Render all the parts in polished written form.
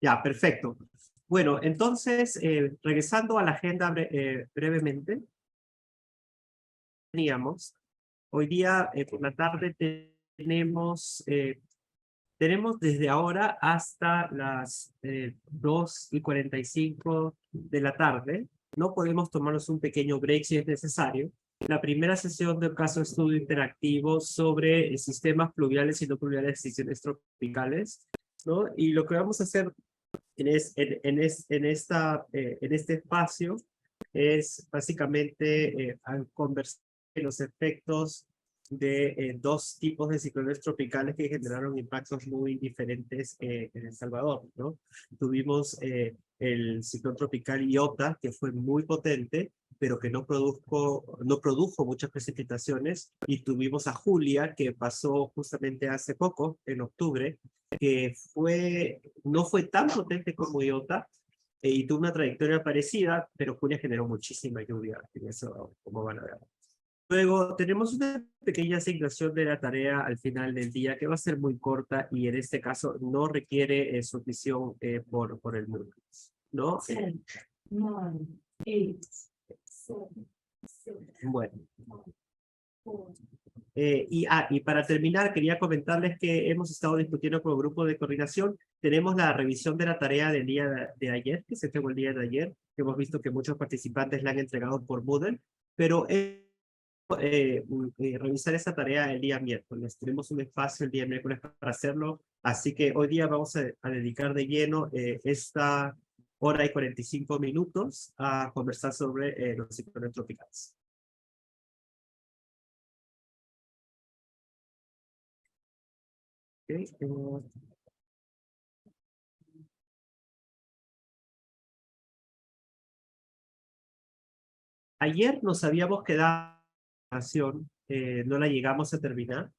Ya, perfecto. Bueno, entonces, regresando a la agenda brevemente, teníamos, hoy día por la tarde tenemos desde ahora hasta las 2:45 de la tarde. No podemos tomarnos un pequeño break si es necesario. La primera sesión del caso de estudio interactivo sobre sistemas pluviales y no pluviales de extinciones tropicales, ¿no? Y lo que vamos a hacer en este espacio es básicamente conversar de los efectos de dos tipos de ciclones tropicales que generaron impactos muy diferentes en El Salvador, ¿no? Tuvimos el ciclón tropical Iota, que fue muy potente, pero que no produjo muchas precipitaciones, y tuvimos a Julia, que pasó justamente hace poco, en octubre, que no fue tan potente como Iota, y tuvo una trayectoria parecida, pero Julia generó muchísima lluvia, en eso, como van a ver. Luego tenemos una pequeña asignación de la tarea al final del día que va a ser muy corta y en este caso no requiere sumisión por el mundo, ¿no? 10, 9, 8, 7, 6, Bueno. 4. Y para terminar, quería comentarles que hemos estado discutiendo con el grupo de coordinación. Tenemos la revisión de la tarea del día de ayer, que se entregó el día de ayer, que hemos visto que muchos participantes la han entregado por Moodle, pero revisar esa tarea el día miércoles. Tenemos un espacio el día miércoles para hacerlo, así que hoy día vamos a dedicar de lleno esta hora y 45 minutos a conversar sobre los ciclones tropicales. Okay. Ayer nos habíamos quedado no la llegamos a terminar,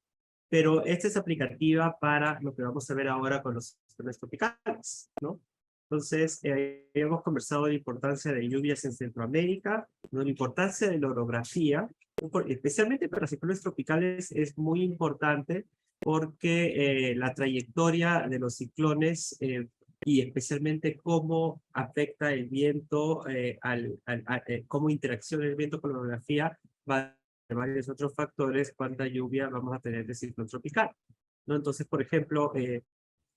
pero esta es aplicativa para lo que vamos a ver ahora con los sistemas tropicales, ¿no? Entonces, hemos conversado de la importancia de lluvias en Centroamérica, ¿no? La importancia de la orografía, especialmente para ciclones tropicales es muy importante porque la trayectoria de los ciclones y especialmente cómo afecta el viento, cómo interacciona el viento con la orografía, va a varios otros factores, cuánta lluvia vamos a tener de ciclón tropical, ¿no? Entonces, por ejemplo,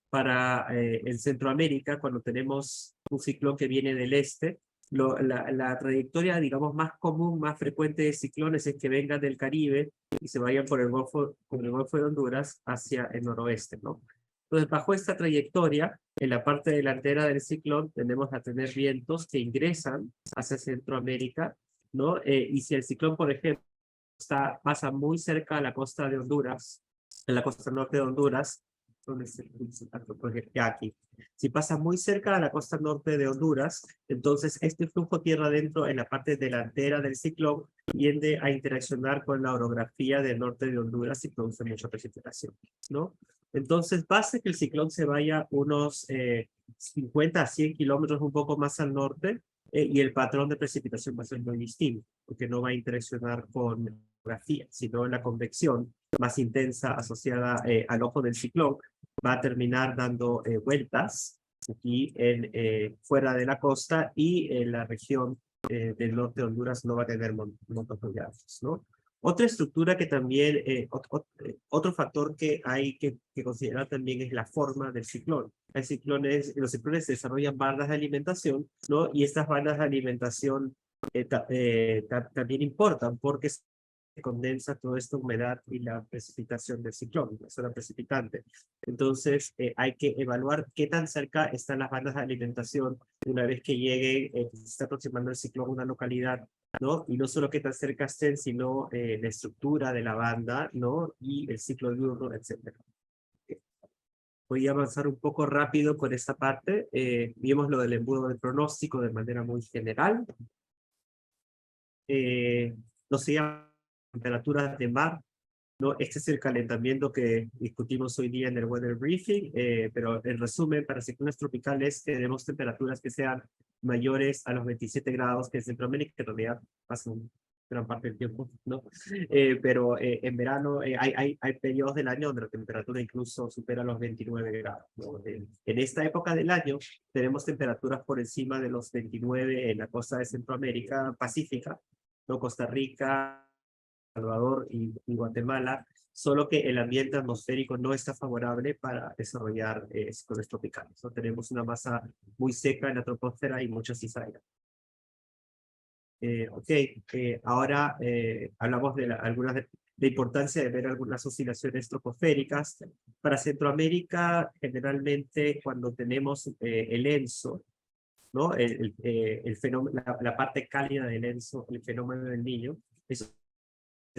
para en Centroamérica, cuando tenemos un ciclón que viene del este, la trayectoria, digamos, más común, más frecuente de ciclones es que vengan del Caribe y se vayan por el Golfo de Honduras hacia el noroeste, ¿no? Entonces, bajo esta trayectoria, en la parte delantera del ciclón, tenemos a tener vientos que ingresan hacia Centroamérica, ¿no? Y si el ciclón, por ejemplo, pasa muy cerca a la costa de Honduras, en la costa norte de Honduras, donde se ya aquí. Si pasa muy cerca a la costa norte de Honduras, entonces este flujo tierra adentro en la parte delantera del ciclón tiende a interaccionar con la orografía del norte de Honduras y produce mucha precipitación, ¿no? Entonces, basta que el ciclón se vaya unos 50 a 100 kilómetros un poco más al norte, y el patrón de precipitación va a ser muy distinto, porque no va a interaccionar con la orografía, sino la convección más intensa asociada al ojo del ciclón va a terminar dando vueltas aquí fuera de la costa, y en la región del norte de Honduras no va a tener montos muy altos, ¿no? Otra estructura que también, otro factor que hay que considerar también es la forma del ciclón. Los ciclones desarrollan bandas de alimentación, ¿no? Y estas bandas de alimentación también importan porque se condensa toda esta humedad y la precipitación del ciclón, la zona precipitante. Entonces, hay que evaluar qué tan cerca están las bandas de alimentación una vez que llegue, se está aproximando el ciclón a una localidad, ¿no? Y no solo qué tan cerca estén, sino la estructura de la banda, ¿no? Y el ciclo diurno, etcétera. Voy a avanzar un poco rápido con esta parte. Vimos lo del embudo de pronóstico de manera muy general. No se llama temperaturas de mar, ¿no? Este es el calentamiento que discutimos hoy día en el Weather Briefing, pero en resumen, para ciclones tropicales tenemos temperaturas que sean mayores a los 27 grados, que en Centroamérica, que en realidad pasan gran parte del tiempo, ¿no? Pero en verano hay periodos del año donde la temperatura incluso supera los 29 grados, ¿no? En esta época del año tenemos temperaturas por encima de los 29 en la costa de Centroamérica Pacífica, ¿no? Costa Rica, Salvador y Guatemala, solo que el ambiente atmosférico no está favorable para desarrollar ciclones tropicales, ¿no? Tenemos una masa muy seca en la troposfera y mucha cizaña. Ahora hablamos de de importancia de ver algunas oscilaciones troposféricas. Para Centroamérica, generalmente cuando tenemos el ENSO, ¿no? El fenómeno, la parte cálida del ENSO, el fenómeno del Niño, es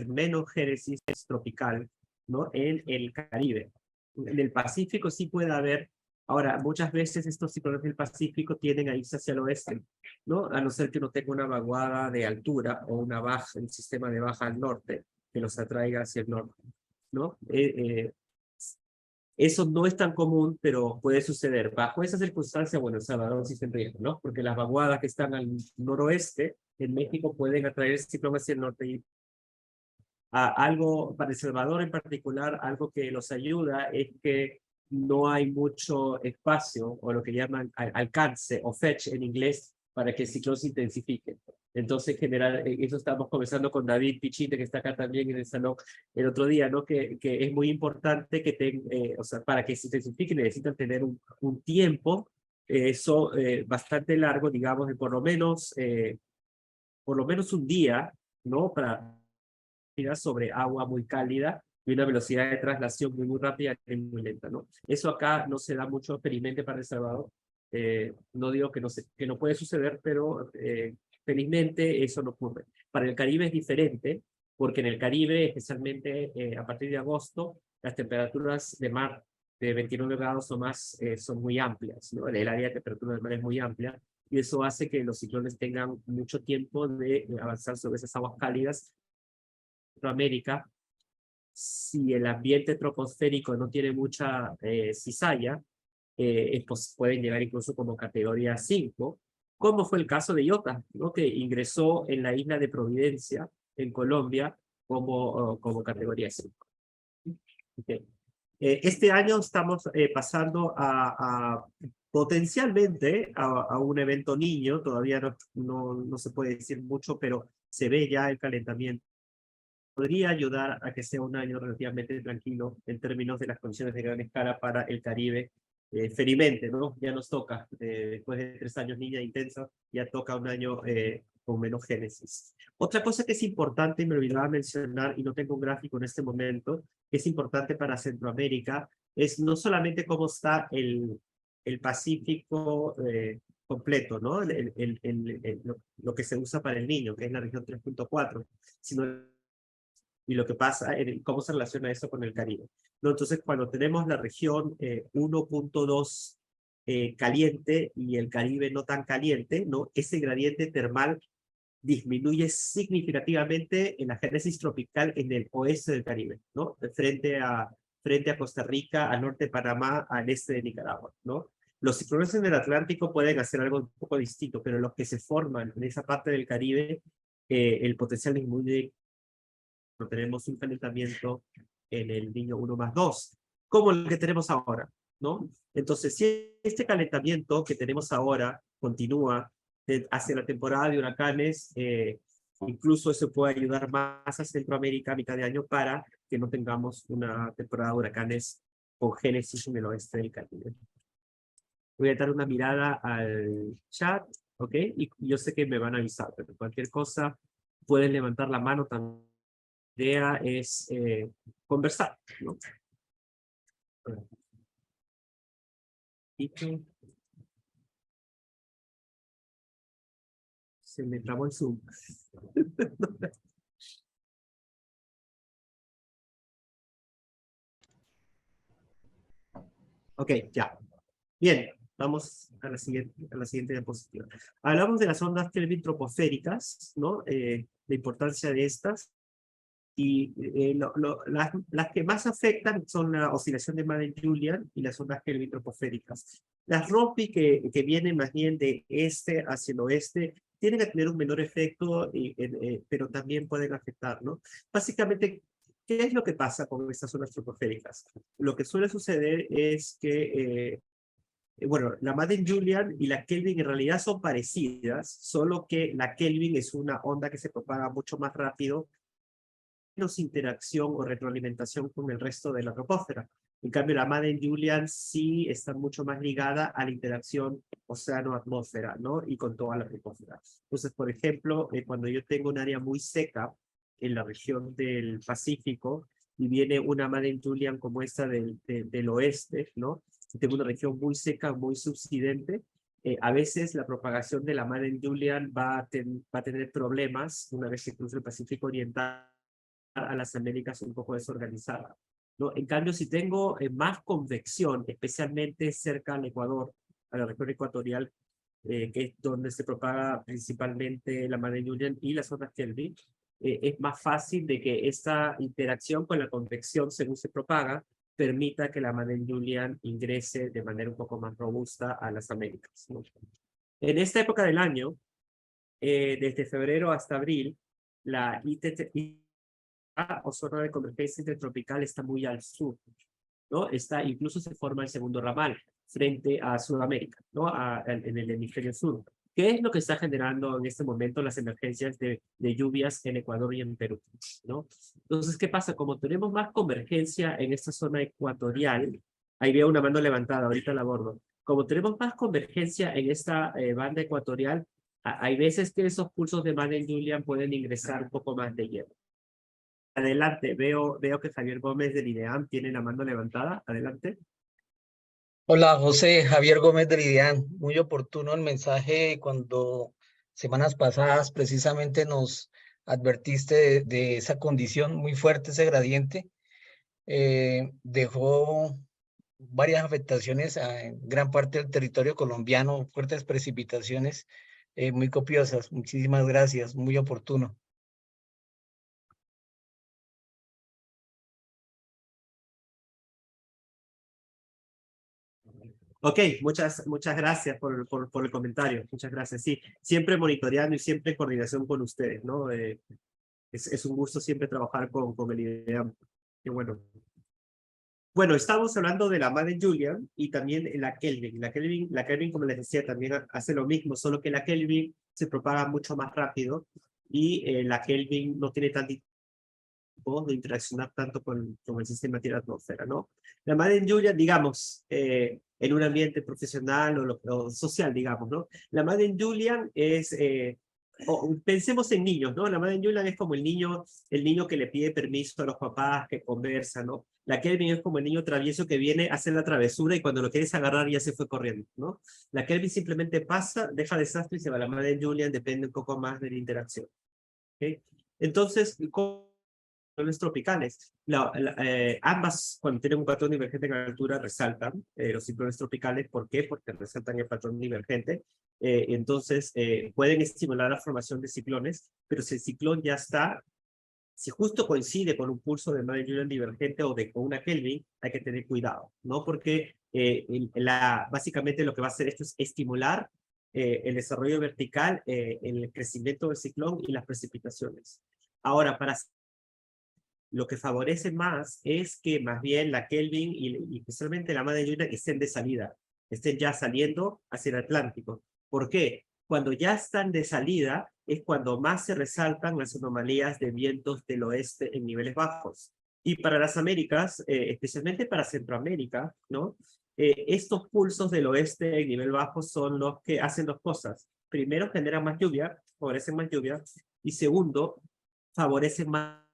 menos génesis tropical, ¿no? En el Caribe. En el Pacífico sí puede haber. Ahora, muchas veces estos ciclones del Pacífico tienden a irse hacia el oeste, ¿no? A no ser que uno tenga una vaguada de altura o una baja, un sistema de baja al norte que los atraiga hacia el norte, ¿no? Eso no es tan común, pero puede suceder. Bajo esa circunstancia, bueno, El Salvador sí está en riesgo, ¿no? Porque las vaguadas que están al noroeste en México pueden atraer el ciclón hacia el norte y algo para El Salvador en particular, algo que los ayuda es que no hay mucho espacio, o lo que llaman alcance, o fetch en inglés, para que el ciclón se intensifique. Entonces, eso estamos conversando con David Pichite, que está acá también en el salón el otro día, ¿no? Que es muy importante o sea, para que se intensifique necesitan tener un tiempo bastante largo, digamos, de por lo menos un día, ¿no? Para sobre agua muy cálida y una velocidad de traslación muy rápida y muy lenta, ¿no? Eso acá no se da mucho experimente para El Salvador. No digo que no puede suceder, pero felizmente eso no ocurre. Para el Caribe es diferente, porque en el Caribe, especialmente a partir de agosto, las temperaturas de mar de 29 grados o más son muy amplias, ¿no? El área de temperatura del mar es muy amplia, y eso hace que los ciclones tengan mucho tiempo de avanzar sobre esas aguas cálidas. Centroamérica, si el ambiente troposférico no tiene mucha cizalla, pueden llegar incluso como categoría 5, como fue el caso de Iota, ¿no? Que ingresó en la isla de Providencia, en Colombia, como categoría 5. Okay. Este año estamos pasando potencialmente a un evento niño, todavía no se puede decir mucho, pero se ve ya el calentamiento. Podría ayudar a que sea un año relativamente tranquilo en términos de las condiciones de gran escala para el Caribe. Felizmente, ¿no? Ya nos toca, después de 3 años niña intensa, ya toca un año con menos génesis. Otra cosa que es importante, y me olvidaba mencionar, y no tengo un gráfico en este momento, que es importante para Centroamérica, es no solamente cómo está el Pacífico completo, ¿no? Lo que se usa para el niño, que es la región 3.4, sino y lo que pasa, cómo se relaciona eso con el Caribe. ¿No? Entonces, cuando tenemos la región 1.2 caliente y el Caribe no tan caliente, ¿no? Ese gradiente termal disminuye significativamente en la génesis tropical en el oeste del Caribe, ¿no? Frente a Costa Rica, al norte de Panamá, al este de Nicaragua, ¿no? Los ciclones en el Atlántico pueden hacer algo un poco distinto, pero los que se forman en esa parte del Caribe, el potencial disminuye. No tenemos un calentamiento en el Niño 1+2, como el que tenemos ahora, ¿no? Entonces, si este calentamiento que tenemos ahora continúa hacia la temporada de huracanes, incluso eso puede ayudar más a Centroamérica a mitad de año para que no tengamos una temporada de huracanes con génesis en el oeste del Caribe. Voy a dar una mirada al chat, ¿ok? Y yo sé que me van a avisar, pero cualquier cosa pueden levantar la mano también. La idea es conversar, ¿no? Se me trabó el Zoom. Ok, ya. Bien, vamos a la siguiente diapositiva. Hablamos de las ondas Kelvin troposféricas, ¿no? La importancia de estas. Y las que más afectan son la oscilación de Madden-Julian y las ondas Kelvin troposféricas. Las ROPI que vienen más bien de este hacia el oeste tienen a tener un menor efecto, pero también pueden afectar, ¿no? Básicamente, ¿qué es lo que pasa con estas zonas troposféricas? Lo que suele suceder es que bueno, la Madden-Julian y la Kelvin en realidad son parecidas, solo que la Kelvin es una onda que se propaga mucho más rápido, menos interacción o retroalimentación con el resto de la troposfera. En cambio, la Madden-Julian sí está mucho más ligada a la interacción océano-atmósfera, ¿no? Y con toda la troposfera. Entonces, por ejemplo, cuando yo tengo un área muy seca en la región del Pacífico y viene una Madden-Julian como esta del oeste, ¿no? Si tengo una región muy seca, muy subsidente, a veces la propagación de la Madden-Julian va a tener problemas una vez que cruce el Pacífico Oriental a las Américas un poco desorganizada, ¿no? En cambio, si tengo más convección, especialmente cerca al Ecuador, a la región ecuatorial, que es donde se propaga principalmente la Madden-Julian y las ondas Kelvin, es más fácil de que esta interacción con la convección, según se propaga, permita que la Madden-Julian ingrese de manera un poco más robusta a las Américas, ¿no? En esta época del año, desde febrero hasta abril, la ITT, o zona de convergencia intertropical está muy al sur, ¿no? Incluso se forma el segundo ramal frente a Sudamérica, ¿no? En el hemisferio sur. ¿Qué es lo que está generando en este momento las emergencias de lluvias en Ecuador y en Perú, ¿no? Entonces, ¿qué pasa? Como tenemos más convergencia en esta zona ecuatorial, ahí veo una mano levantada, ahorita la abordo. Como tenemos más convergencia en esta banda ecuatorial, hay veces que esos pulsos de Madden-Julian pueden ingresar un poco más de hielo. Adelante, veo que Javier Gómez del IDEAM tiene la mano levantada. Adelante. Hola, José Javier Gómez de Lidián. Muy oportuno el mensaje cuando semanas pasadas precisamente nos advertiste de esa condición muy fuerte, ese gradiente. Dejó varias afectaciones en gran parte del territorio colombiano, fuertes precipitaciones muy copiosas. Muchísimas gracias, muy oportuno. Ok, muchas gracias por el comentario. Muchas gracias. Sí, siempre monitoreando y siempre en coordinación con ustedes, ¿no? Es un gusto siempre trabajar con el IDEAM. Qué bueno. Bueno, estamos hablando de la Madden-Julian y también la Kelvin. La Kelvin, como les decía, también hace lo mismo, solo que la Kelvin se propaga mucho más rápido y la Kelvin no tiene tanto de interaccionar tanto con el sistema Tierra-atmósfera, ¿no? La Madden-Julian, digamos, en un ambiente profesional o social, digamos, ¿no? La Madden-Julian es, pensemos en niños, ¿no? La Madden-Julian es como el niño que le pide permiso a los papás, que conversa, ¿no? La Kelvin es como el niño travieso que viene a hacer la travesura y cuando lo quieres agarrar ya se fue corriendo, ¿no? La Kelvin simplemente pasa, deja desastre y se va. La Madden-Julian depende un poco más de la interacción, ¿ok? Entonces, ¿cómo ciclones tropicales? Ambas, cuando tienen un patrón divergente en altura, resaltan los ciclones tropicales. ¿Por qué? Porque resaltan el patrón divergente. Entonces, pueden estimular la formación de ciclones, pero si el ciclón ya está, si justo coincide con un pulso de Madden-Julian divergente o con una Kelvin, hay que tener cuidado, ¿no? Porque básicamente lo que va a hacer esto es estimular el desarrollo vertical, el crecimiento del ciclón y las precipitaciones. Ahora, lo que favorece más es que más bien la Kelvin y especialmente la Madden-Julian estén de salida, estén ya saliendo hacia el Atlántico. ¿Por qué? Cuando ya están de salida es cuando más se resaltan las anomalías de vientos del oeste en niveles bajos. Y para las Américas, especialmente para Centroamérica, ¿no? Estos pulsos del oeste en nivel bajo son los que hacen dos cosas. Primero, generan más lluvia, favorecen más lluvia, y segundo, favorecen más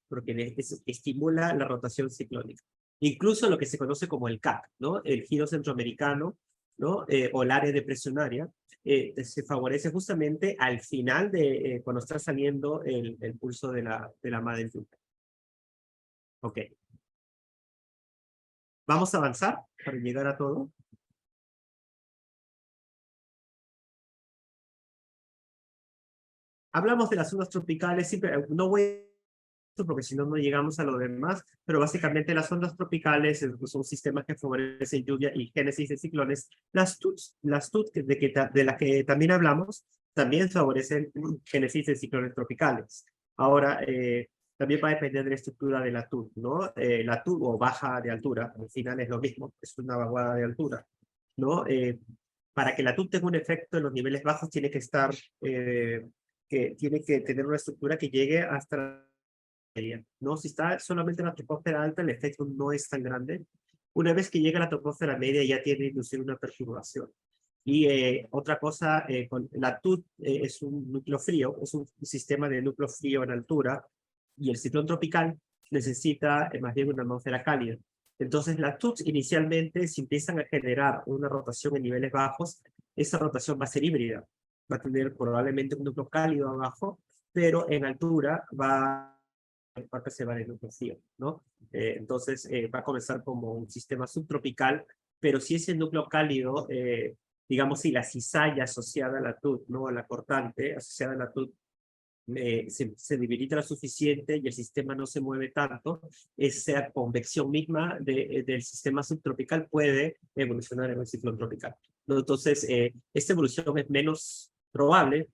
porque estimula la rotación ciclónica. Incluso lo que se conoce como el CAC, ¿no? El giro centroamericano, ¿no? O el área depresionaria, se favorece justamente al final de cuando está saliendo el pulso de la Madden-Julian. Ok. Vamos a avanzar para llegar a todo. Hablamos de las zonas tropicales, siempre, no voy porque si no, no llegamos a lo demás, pero básicamente las ondas tropicales son sistemas que favorecen lluvia y génesis de ciclones. Las TUTs de las que también hablamos, también favorecen génesis de ciclones tropicales. Ahora, también va a depender de la estructura de la TUT, ¿no? La TUT o baja de altura, al final es lo mismo, es una vaguada de altura, ¿no? Para que la TUT tenga un efecto en los niveles bajos, tiene que estar, tiene que tener una estructura que llegue hasta la media, ¿no? Si está solamente en la troposfera alta, el efecto no es tan grande. Una vez que llega a la troposfera media, ya tiene inducir una perturbación. Y otra cosa, con la TUT es un núcleo frío, es un sistema de núcleo frío en altura, y el ciclón tropical necesita más bien una atmósfera cálida. Entonces, las TUTs inicialmente, si empiezan a generar una rotación en niveles bajos, esa rotación va a ser híbrida. Va a tener probablemente un núcleo cálido abajo, pero en altura se va en núcleo frío, ¿no? Entonces, va a comenzar como un sistema subtropical, pero si ese núcleo cálido, digamos, si la cizalla asociada a la TUT, ¿no? La cortante asociada a la TUT, se debilita lo suficiente y el sistema no se mueve tanto, esa convección misma del sistema subtropical puede evolucionar en un ciclón tropical, ¿no? Entonces, esta evolución es menos probable,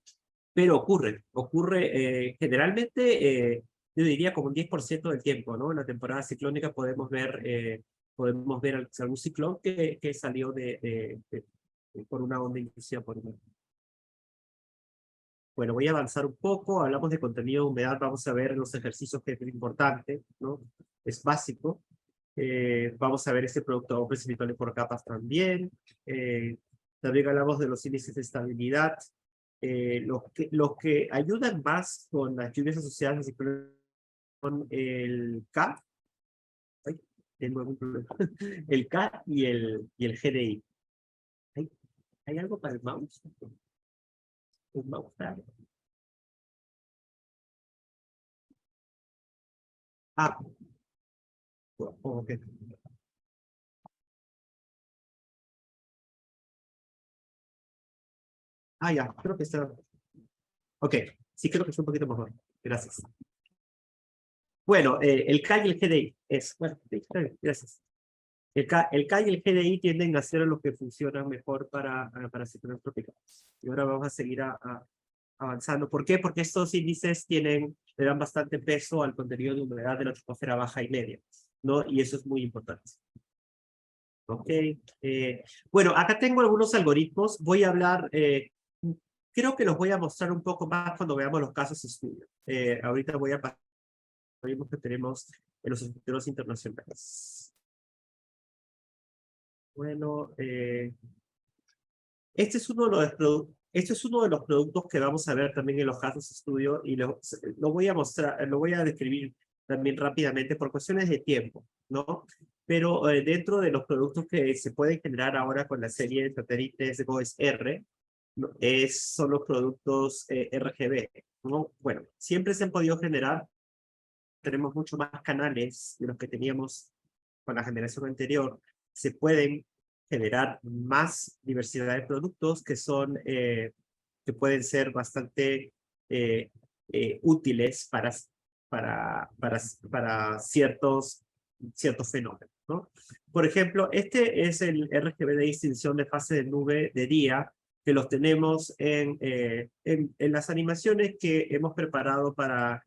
pero ocurre generalmente, yo diría como un 10% del tiempo, ¿no? En la temporada ciclónica podemos ver algún ciclón que salió por una onda inducida por una. Bueno, voy a avanzar un poco, hablamos de contenido de humedad, vamos a ver los ejercicios que es importante, ¿no? Es básico. Vamos a ver este producto precipitable por capas también. También hablamos de los índices de estabilidad. Los que ayudan más con las lluvias asociadas al ciclón son el K, ay, tengo algún problema. El K y el GDI. ¿Hay algo para el mouse? ¿Un mouse? Ah, ok. Ah, ya, creo que está. Ok, sí creo que está un poquito mejor. Gracias. Bueno, el K y el GDI es. Bueno, sí, está bien, gracias. El K y el GDI tienden a ser los que funcionan mejor para ciclones tropicales. Y ahora vamos a seguir avanzando. ¿Por qué? Porque estos índices le dan bastante peso al contenido de humedad de la troposfera baja y media, ¿no? Y eso es muy importante. Ok. Bueno, acá tengo algunos algoritmos. Voy a hablar, creo que los voy a mostrar un poco más cuando veamos los casos de estudio. Ahorita voy a pasar los algoritmos que tenemos en los estudios internacionales. Bueno, este es uno de los productos que vamos a ver también en los casos de estudio y lo voy a mostrar, lo voy a describir también rápidamente por cuestiones de tiempo, ¿no? Pero dentro de los productos que se pueden generar ahora con la serie de satélites GOES-R, ¿no? Son los productos RGB, ¿no? Bueno, siempre se han podido generar, tenemos mucho más canales de los que teníamos con la generación anterior, se pueden generar más diversidad de productos que pueden ser bastante útiles para ciertos fenómenos, ¿no? Por ejemplo, este es el RGB de distinción de fase de nube de día, que los tenemos en las animaciones que hemos preparado para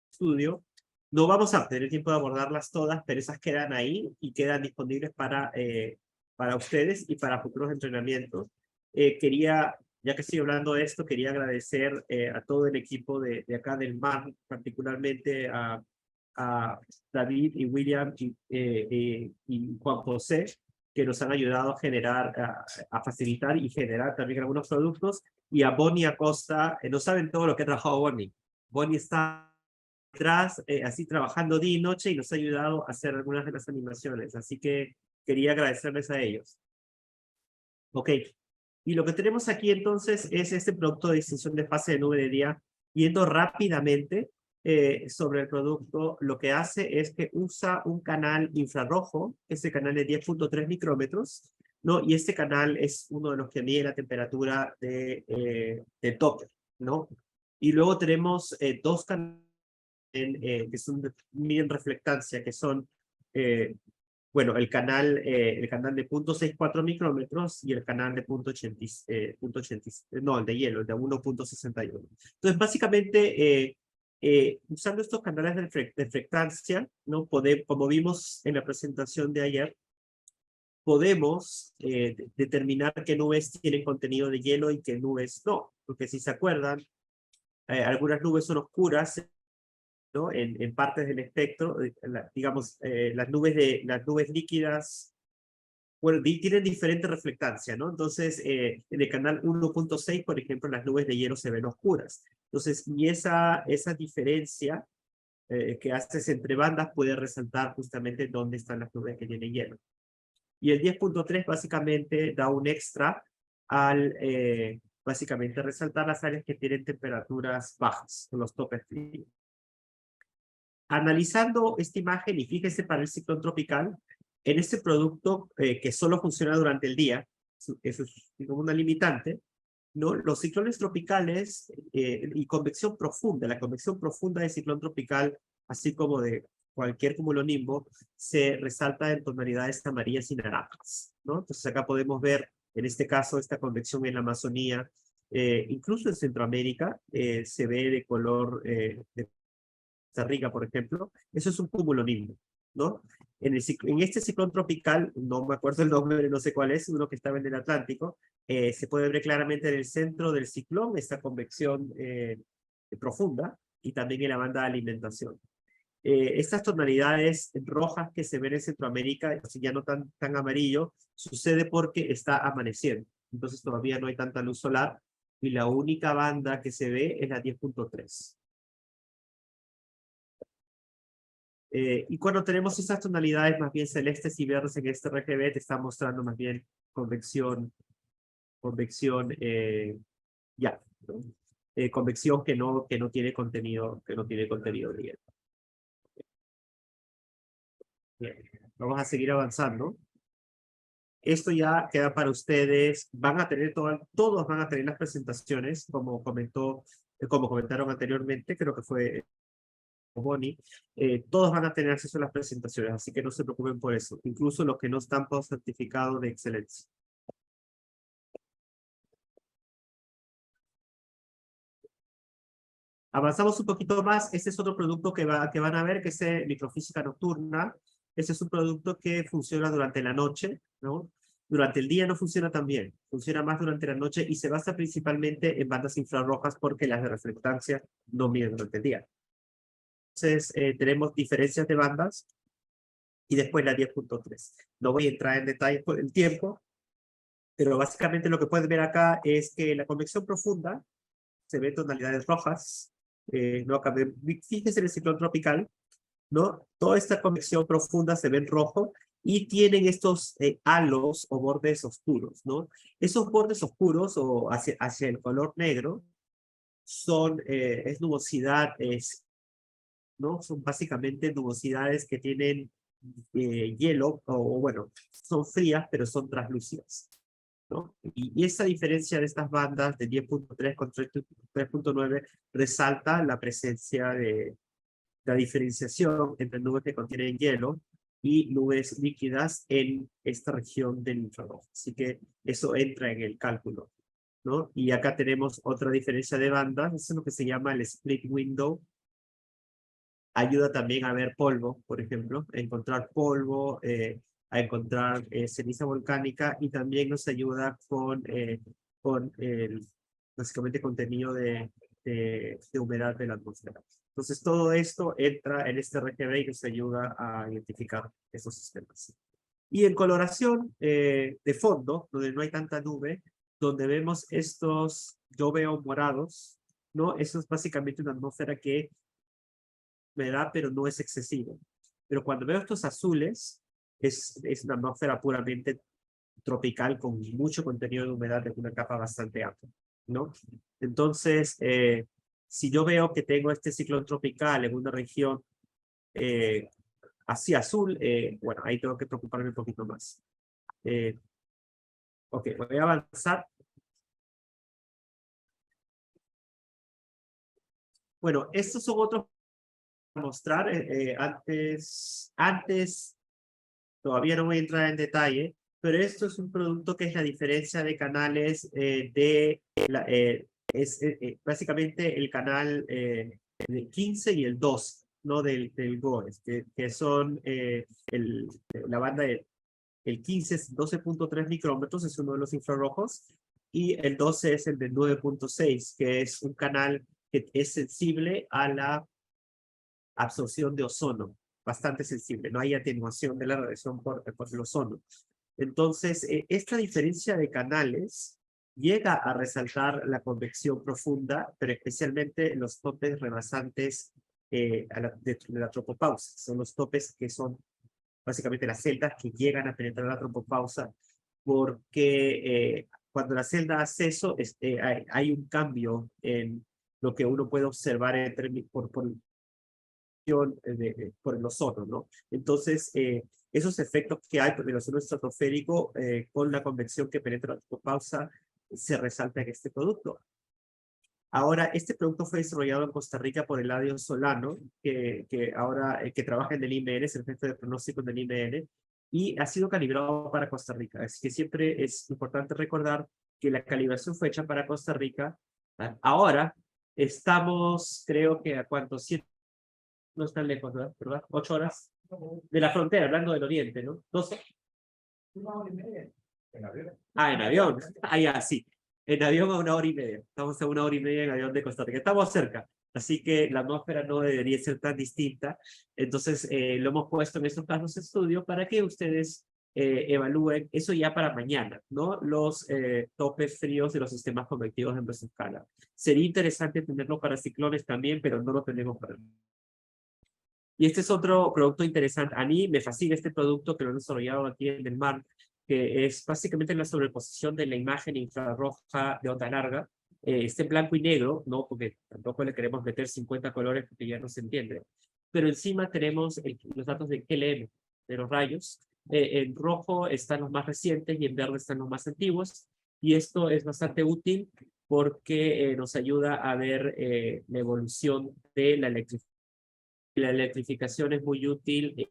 estudio. No vamos a tener tiempo de abordarlas todas, pero esas quedan ahí y quedan disponibles para ustedes y para futuros entrenamientos. Ya que estoy hablando de esto, quería agradecer a todo el equipo de acá del MAN, particularmente a David y William y Juan José, que nos han ayudado a generar, a facilitar y generar también algunos productos, y a Bonnie Acosta, no saben todo lo que ha trabajado Bonnie. Bonnie está detrás, así trabajando día y noche, y nos ha ayudado a hacer algunas de las animaciones, así que quería agradecerles a ellos. Ok, y lo que tenemos aquí entonces es este producto de distinción de fase de nube de día. Yendo rápidamente sobre el producto, lo que hace es que usa un canal infrarrojo, este canal de 10.3 micrómetros, ¿no? Y este canal es uno de los que mide la temperatura de Doppler, ¿no? Y luego tenemos dos canales que son miden reflectancia, que son bueno, el canal de 0.64 micrómetros y el canal de 0.80, no, el de hielo, el de 1.61. Entonces, básicamente, usando estos canales de frecuencia, ¿no? Como vimos en la presentación de ayer, podemos determinar qué nubes tienen contenido de hielo y qué nubes no. Porque si se acuerdan, algunas nubes son oscuras, ¿no? En partes del espectro, digamos, las nubes líquidas, bueno, tienen diferente reflectancia, ¿no? Entonces, en el canal 1.6, por ejemplo, las nubes de hielo se ven oscuras. Entonces, y esa diferencia que haces entre bandas puede resaltar justamente dónde están las nubes que tienen hielo. Y el 10.3 básicamente da un extra al, básicamente, resaltar las áreas que tienen temperaturas bajas, los topes fríos. Analizando esta imagen, y fíjense para el ciclón tropical, en este producto que solo funciona durante el día, eso es como una limitante, ¿no? Los ciclones tropicales y convección profunda, la convección profunda del ciclón tropical, así como de cualquier cumulonimbo, se resalta en tonalidades amarillas y naranjas, ¿no? Entonces acá podemos ver, en este caso, esta convección en la Amazonía, incluso en Centroamérica, se ve de color de Costa Rica, por ejemplo, eso es un cumulonimbo, ¿no? En este ciclón tropical, no me acuerdo el nombre, no sé cuál es, uno que estaba en el Atlántico, se puede ver claramente en el centro del ciclón esta convección profunda y también en la banda de alimentación. Estas tonalidades rojas que se ven en Centroamérica, así ya no tan amarillo, sucede porque está amaneciendo. Entonces todavía no hay tanta luz solar y la única banda que se ve es la 10.3. Y cuando tenemos esas tonalidades más bien celestes y verdes en este RGB, te está mostrando más bien convección, ya, ¿no? Convección que no tiene contenido de hielo. Bien, vamos a seguir avanzando. Esto ya queda para ustedes. Van a tener todos van a tener las presentaciones, como comentaron anteriormente, creo que fue Bonnie, todos van a tener acceso a las presentaciones, así que no se preocupen por eso, incluso los que no están por certificado de excelencia. Avanzamos un poquito más. Este es otro producto que van a ver, que es microfísica nocturna. Este es un producto que funciona durante la noche, ¿no? Durante el día no funciona tan bien, funciona más durante la noche y se basa principalmente en bandas infrarrojas porque las de reflectancia no miden durante el día. Entonces, tenemos diferencias de bandas y después la 10.3. No voy a entrar en detalle por el tiempo, pero básicamente lo que pueden ver acá es que la convección profunda se ve tonalidades rojas, no fíjense en el ciclón tropical, ¿no? Toda esta convección profunda se ve en rojo y tienen estos halos o bordes oscuros, ¿no? Esos bordes oscuros o hacia el color negro es nubosidad, ¿no? Son básicamente nubosidades que tienen hielo, o bueno, son frías, pero son translúcidas, ¿no? Y esa diferencia de estas bandas de 10.3 con 3.9 resalta la presencia de la diferenciación entre nubes que contienen hielo y nubes líquidas en esta región del infrarrojo. Así que eso entra en el cálculo, ¿no? Y acá tenemos otra diferencia de bandas, eso es lo que se llama el split window. Ayuda también a ver polvo, por ejemplo, a encontrar polvo, a encontrar ceniza volcánica, y también nos ayuda con el, básicamente, contenido de humedad de la atmósfera. Entonces, todo esto entra en este RGB y nos ayuda a identificar esos sistemas. Y en coloración de fondo, donde no hay tanta nube, donde vemos yo veo morados, ¿no? Eso es básicamente una atmósfera que humedad, pero no es excesivo. Pero cuando veo estos azules, es una atmósfera puramente tropical con mucho contenido de humedad de una capa bastante amplia, ¿no? Entonces, si yo veo que tengo este ciclón tropical en una región así azul, bueno, ahí tengo que preocuparme un poquito más. Ok, voy a avanzar. Bueno, estos son otros mostrar antes todavía no voy a entrar en detalle, pero esto es un producto que es la diferencia de canales básicamente el canal del 15 y el 2, ¿no? Del GOES, que son la banda el 15 es 12.3 micrómetros, es uno de los infrarrojos, y el 12 es el de 9.6, que es un canal que es sensible a la absorción de ozono, bastante sensible, no hay atenuación de la radiación por el ozono. Entonces, esta diferencia de canales llega a resaltar la convección profunda, pero especialmente los topes rebasantes de la tropopausa. Son los topes que son básicamente las celdas que llegan a penetrar la tropopausa, porque cuando la celda hace eso, hay un cambio en lo que uno puede observar por el ozono, ¿no? Entonces, esos efectos que hay por el ozono estratosférico con la convección que penetra la tropopausa se resalta en este producto. Ahora, este producto fue desarrollado en Costa Rica por Eladio Solano, que trabaja en el IMN, es el jefe de pronóstico del IMN, y ha sido calibrado para Costa Rica. Así que siempre es importante recordar que la calibración fue hecha para Costa Rica. Ahora, estamos, creo que a cuántos, 7, no están lejos, ¿verdad? 8 horas de la frontera, hablando del oriente, ¿no? 12. 1 hora y media. ¿En avión? Ah, en avión. Ah, ya, sí. En avión a 1 hora y media. Estamos a 1 hora y media en avión de Costa Rica. Estamos cerca. Así que la atmósfera no debería ser tan distinta. Entonces, lo hemos puesto en estos casos de estudio para que ustedes evalúen eso ya para mañana, ¿no? Los topes fríos de los sistemas convectivos en mesoscala. Sería interesante tenerlo para ciclones también, pero no lo tenemos para. Y este es otro producto interesante. A mí me fascina este producto que lo han desarrollado aquí en el mar, que es básicamente la sobreposición de la imagen infrarroja de onda larga. Este en blanco y negro, ¿no? Porque tampoco le queremos meter 50 colores porque ya no se entiende. Pero encima tenemos los datos de KLM, de los rayos. En rojo están los más recientes y en verde están los más antiguos. Y esto es bastante útil porque nos ayuda a ver la evolución de la electricidad. La electrificación es muy útil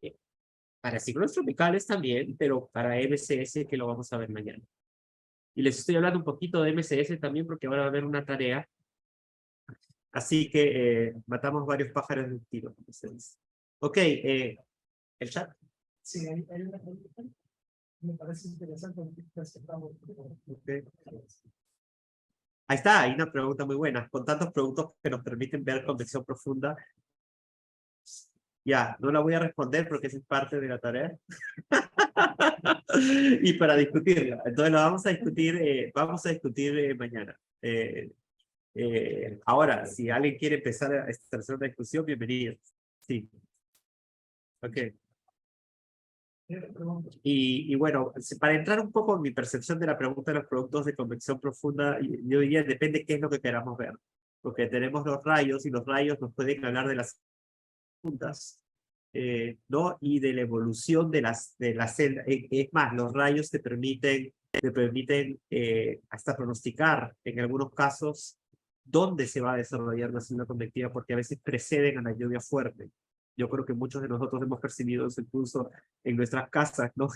para ciclones tropicales también, pero para MCS que lo vamos a ver mañana. Y les estoy hablando un poquito de MCS también porque ahora va a haber una tarea. Así que matamos varios pájaros de un tiro. Ok, el chat. Sí, hay una pregunta. Me parece interesante. Okay. Ahí está, hay una pregunta muy buena. Con tantos productos que nos permiten ver convección profunda, ya, no la voy a responder porque esa es parte de la tarea. Y para discutirla. Entonces la vamos a discutir mañana. Ahora, si alguien quiere empezar a establecer una discusión, bienvenido. Sí. Ok. Y bueno, para entrar un poco en mi percepción de la pregunta de los productos de convección profunda, yo diría depende qué es lo que queramos ver. Porque tenemos los rayos y los rayos nos pueden hablar de las puntas, ¿no? Y de la evolución de la celda. Es más, los rayos te permiten hasta pronosticar en algunos casos dónde se va a desarrollar una celda convectiva, porque a veces preceden a la lluvia fuerte. Yo creo que muchos de nosotros hemos percibido eso incluso en nuestras casas, ¿no?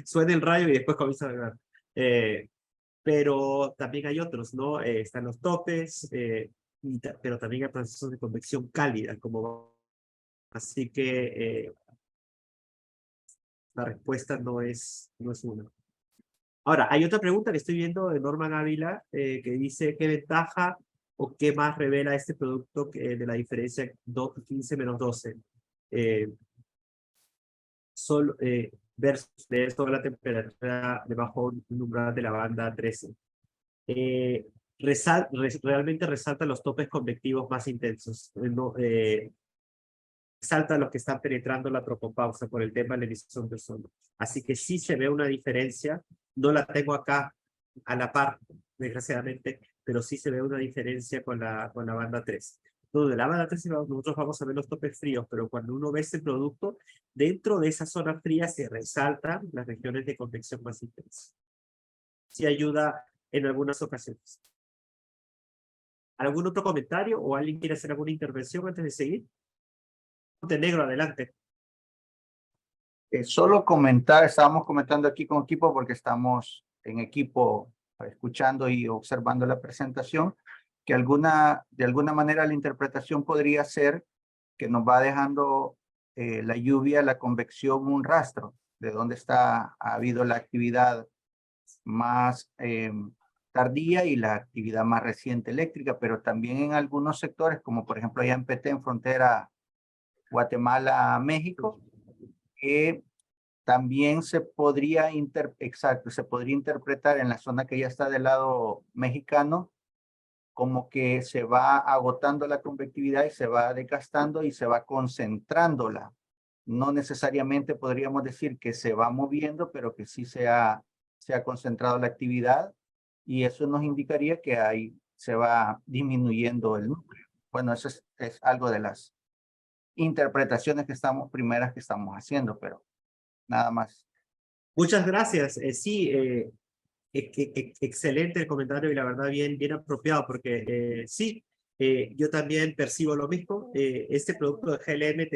Suena el rayo y después comienza a llover. Pero también hay otros, ¿no? Están los topes, pero también hay procesos de convección cálida, como así que la respuesta no es una. Ahora, hay otra pregunta que estoy viendo de Norman Ávila que dice ¿qué ventaja o qué más revela este producto de la diferencia 15 menos 12? Versus de toda la temperatura debajo del umbral de la banda 13. Realmente resalta los topes convectivos más intensos. Resalta los que están penetrando la tropopausa por el tema de la emisión de ozono. Así que sí se ve una diferencia. No la tengo acá a la par, desgraciadamente, pero sí se ve una diferencia con la banda 3. Donde la banda 3 nosotros vamos a ver los topes fríos, pero cuando uno ve este producto, dentro de esa zona fría se resaltan las regiones de convección más intensas. Sí ayuda en algunas ocasiones. ¿Algún otro comentario o alguien quiere hacer alguna intervención antes de seguir? Montenegro, adelante. Solo comentar, estábamos comentando aquí con equipo porque estamos en equipo escuchando y observando la presentación, que de alguna manera la interpretación podría ser que nos va dejando la lluvia, la convección, un rastro de dónde ha habido la actividad más tardía y la actividad más reciente eléctrica, pero también en algunos sectores, como por ejemplo allá en Petén, frontera Guatemala-México, también se podría interpretar en la zona que ya está del lado mexicano como que se va agotando la convectividad y se va desgastando y se va concentrándola. No necesariamente podríamos decir que se va moviendo, pero que sí se ha concentrado la actividad y eso nos indicaría que se va disminuyendo el núcleo. Bueno, eso es algo de las interpretaciones primeras que estamos haciendo, pero nada más. Muchas gracias. Sí, excelente el comentario y la verdad bien apropiado porque sí, yo también percibo lo mismo. Este producto de GLM,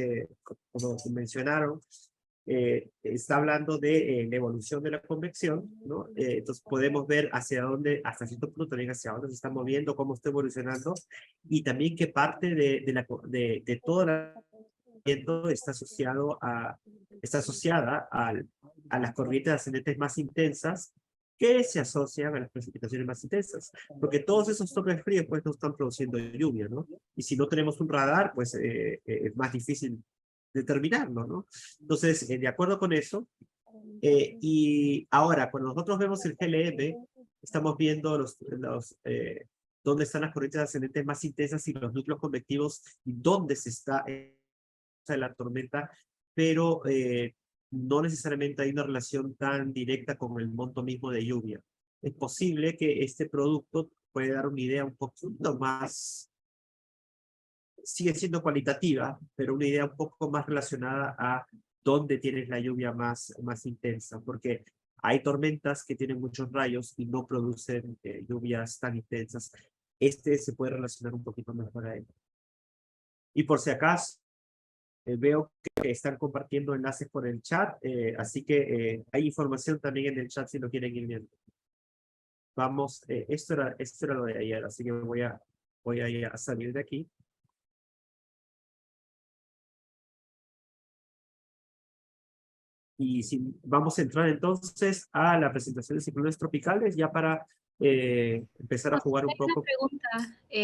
como mencionaron, está hablando de la evolución de la convección, ¿no? Entonces podemos ver hacia dónde, hasta cierto punto también hacia dónde se está moviendo, cómo está evolucionando y también qué parte de toda la está asociada a las corrientes ascendentes más intensas que se asocian a las precipitaciones más intensas, porque todos esos toques fríos pues no están produciendo lluvia, ¿no? Y si no tenemos un radar, pues es más difícil determinarlo, ¿no? Entonces, de acuerdo con eso, y ahora, cuando nosotros vemos el GLM, estamos viendo dónde están las corrientes ascendentes más intensas y los núcleos convectivos y dónde se está de la tormenta, pero no necesariamente hay una relación tan directa con el monto mismo de lluvia. Es posible que este producto puede dar una idea un poquito más, sigue siendo cualitativa, pero una idea un poco más relacionada a dónde tienes la lluvia más intensa, porque hay tormentas que tienen muchos rayos y no producen lluvias tan intensas. Este se puede relacionar un poquito mejor a él. Y por si acaso, veo que están compartiendo enlaces por el chat, así que hay información también en el chat si lo quieren ir viendo. Vamos, esto era lo de ayer, así que voy a ir a salir de aquí. Y vamos a entrar entonces a la presentación de ciclones tropicales, ya para empezar a jugar un poco. Pregunta,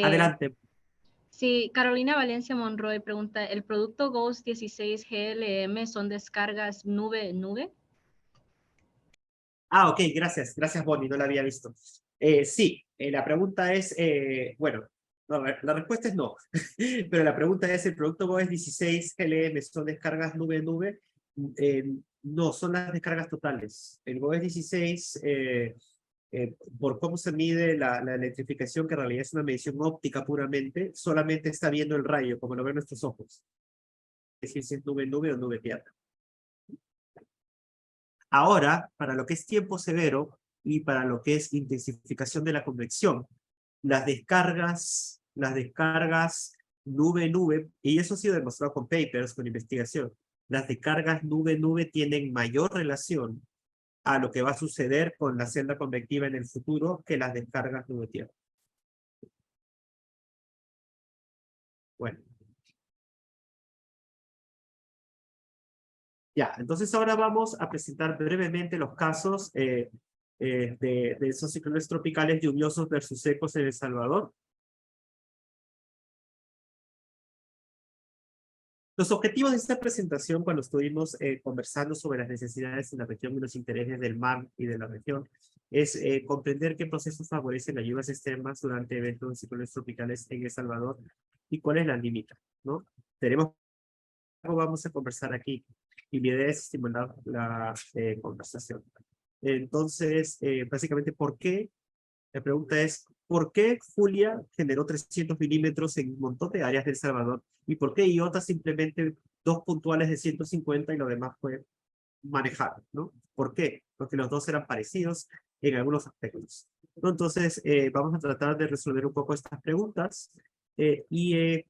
Adelante. Sí, Carolina Valencia Monroy pregunta, ¿el producto Ghost 16 GLM son descargas nube-nube? Ah, ok, gracias Bonnie, no la había visto. Sí, la pregunta es, bueno, no, la respuesta es no, pero la pregunta es, ¿el producto GOES 16 GLM son descargas nube-nube? No, son las descargas totales. El GOES 16, por cómo se mide la electrificación, que en realidad es una medición óptica puramente, solamente está viendo el rayo, como lo ven nuestros ojos. Es decir, si es nube-nube o nube-tierra. Ahora, para lo que es tiempo severo y para lo que es intensificación de la convección, las descargas nube-nube, y eso ha sido demostrado con papers, con investigación, las descargas nube-nube tienen mayor relación a lo que va a suceder con la celda convectiva en el futuro que las descargas nube-tierra. Bueno. Ya, entonces ahora vamos a presentar brevemente los casos de esos ciclones tropicales lluviosos versus secos en El Salvador. Los objetivos de esta presentación, cuando estuvimos conversando sobre las necesidades en la región y los intereses del mar y de la región, es comprender qué procesos favorecen las lluvias extremas durante eventos de ciclones tropicales en El Salvador y cuáles las limitan, ¿no? Vamos a conversar aquí y mi idea es estimular la conversación. Entonces, básicamente, ¿por qué? La pregunta es, ¿por qué Julia generó 300 milímetros en un montón de áreas de El Salvador? ¿Y por qué Iota simplemente 2 puntuales de 150 y lo demás fue manejado, ¿no? ¿Por qué? Porque los dos eran parecidos en algunos aspectos, ¿no? Entonces, vamos a tratar de resolver un poco estas preguntas y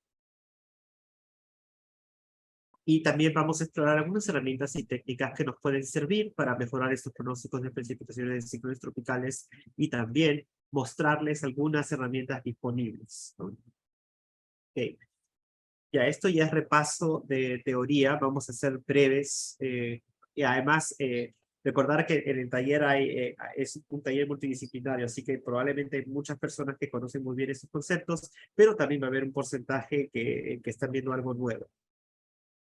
Y también vamos a explorar algunas herramientas y técnicas que nos pueden servir para mejorar estos pronósticos de precipitaciones de ciclones tropicales y también mostrarles algunas herramientas disponibles, ¿no? Okay. Ya, esto ya es repaso de teoría, vamos a ser breves. Y además, recordar que en el taller es un taller multidisciplinario, así que probablemente hay muchas personas que conocen muy bien esos conceptos, pero también va a haber un porcentaje que están viendo algo nuevo.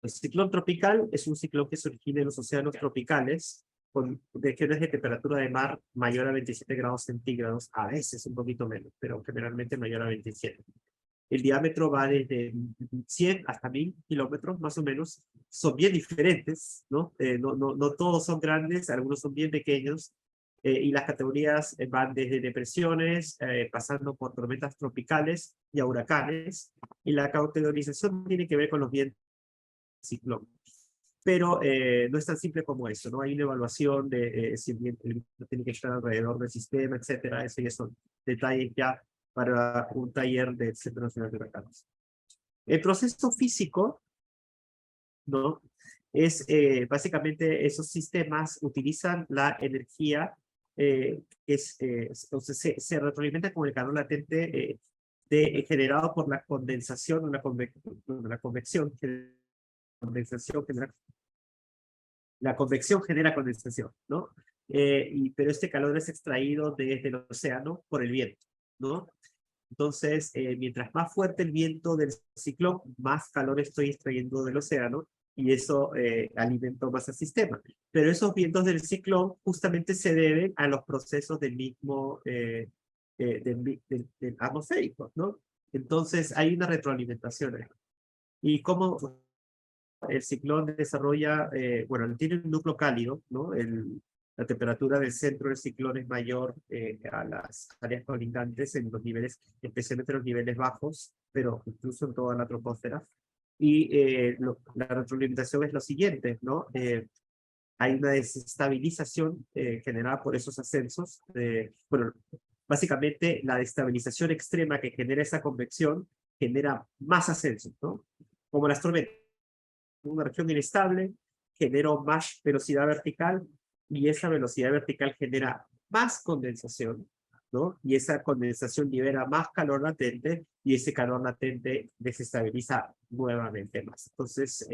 El ciclón tropical es un ciclón que se origina en los océanos tropicales, con regiones de temperatura de mar mayor a 27 grados centígrados, a veces un poquito menos, pero generalmente mayor a 27. El diámetro va desde 100 hasta 1000 kilómetros, más o menos. Son bien diferentes, ¿no? No todos son grandes, algunos son bien pequeños. Y las categorías van desde depresiones, pasando por tormentas tropicales y a huracanes. Y la categorización tiene que ver con los vientos ciclón. Pero no es tan simple como eso, ¿no? Hay una evaluación de si el viento tiene que estar alrededor del sistema, etcétera. Eso ya son detalles ya para un taller del Centro Nacional de Huracanes. El proceso físico, ¿no? Es básicamente esos sistemas utilizan la energía entonces se retroalimenta con el calor latente generado por la condensación o la convección. Condensación genera, la convección genera condensación, ¿no? Pero este calor es extraído desde el océano por el viento, ¿no? Entonces, mientras más fuerte el viento del ciclón, más calor estoy extrayendo del océano y eso alimenta más al sistema. Pero esos vientos del ciclón justamente se deben a los procesos del mismo del atmosférico, ¿no? Entonces, hay una retroalimentación ahí. ¿Y cómo el ciclón desarrolla, bueno, tiene un núcleo cálido, ¿no? La temperatura del centro del ciclón es mayor a las áreas colindantes en los niveles, especialmente en los niveles bajos, pero incluso en toda la troposfera. Y la retroalimentación es lo siguiente, ¿no? Hay una desestabilización generada por esos ascensos. Bueno, básicamente la desestabilización extrema que genera esa convección genera más ascensos, ¿no? Como las tormentas. Una región inestable, generó más velocidad vertical y esa velocidad vertical genera más condensación, ¿no? Y esa condensación libera más calor latente y ese calor latente desestabiliza nuevamente más. Entonces,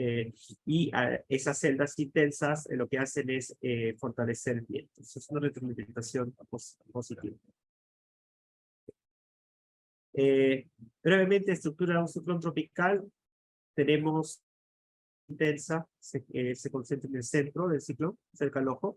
esas celdas intensas lo que hacen es fortalecer el viento. Eso es una retroalimentación positiva. Brevemente, estructura de un ciclón tropical. Tenemos intensa, se concentra en el centro del ciclón, cerca del ojo,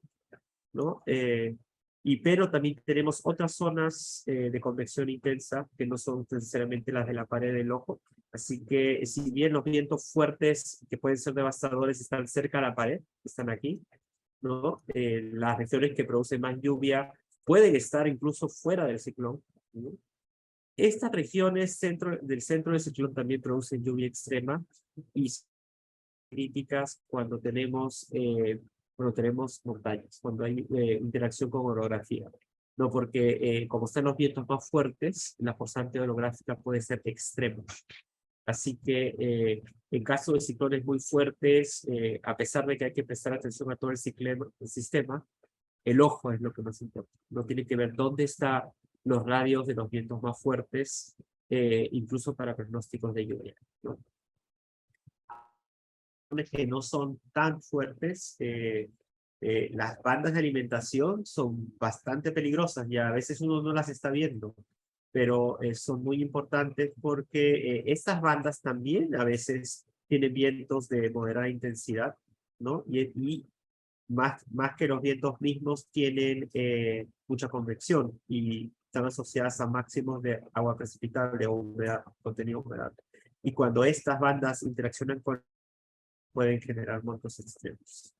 ¿no? Pero también tenemos otras zonas de convección intensa que no son necesariamente las de la pared del ojo. Así que si bien los vientos fuertes que pueden ser devastadores están cerca de la pared, están aquí, ¿no? Las regiones que producen más lluvia pueden estar incluso fuera del ciclón, ¿no? Estas regiones del centro del ciclón también producen lluvia extrema y críticas cuando tenemos montañas, cuando hay interacción con orografía. No, porque como están los vientos más fuertes, la forzante orográfica puede ser extrema. Así que en caso de ciclones muy fuertes, a pesar de que hay que prestar atención a todo el sistema, el ojo es lo que más importa. No tiene que ver dónde están los radios de los vientos más fuertes, incluso para pronósticos de lluvia, ¿no? Que no son tan fuertes, las bandas de alimentación son bastante peligrosas y a veces uno no las está viendo, pero son muy importantes porque estas bandas también a veces tienen vientos de moderada intensidad, ¿no? Y más que los vientos mismos tienen mucha convección y están asociadas a máximos de agua precipitable o humedad, contenido de humedad. Y cuando estas bandas interaccionan con pueden generar montos extremos.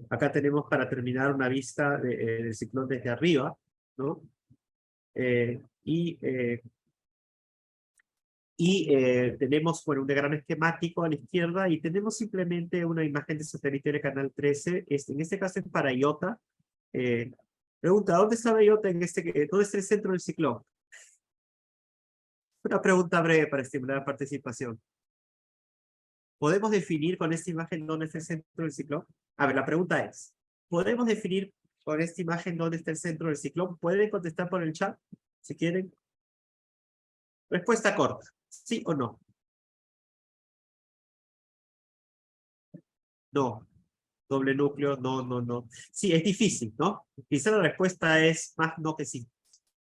Acá tenemos para terminar una vista del ciclón desde arriba, ¿no? Tenemos bueno, un diagrama esquemático a la izquierda y tenemos simplemente una imagen de satélite de Canal 13. En este caso es para Iota. Pregunta, ¿dónde está Iota ¿Dónde está el centro del ciclón? Una pregunta breve para estimular la participación. ¿podemos definir con esta imagen dónde está el centro del ciclón? A ver, la pregunta es, ¿podemos definir con esta imagen dónde está el centro del ciclón? ¿Pueden contestar por el chat, si quieren? Respuesta corta, ¿sí o no? No. Doble núcleo, no. Sí, es difícil, ¿no? Quizá la respuesta es más no que sí.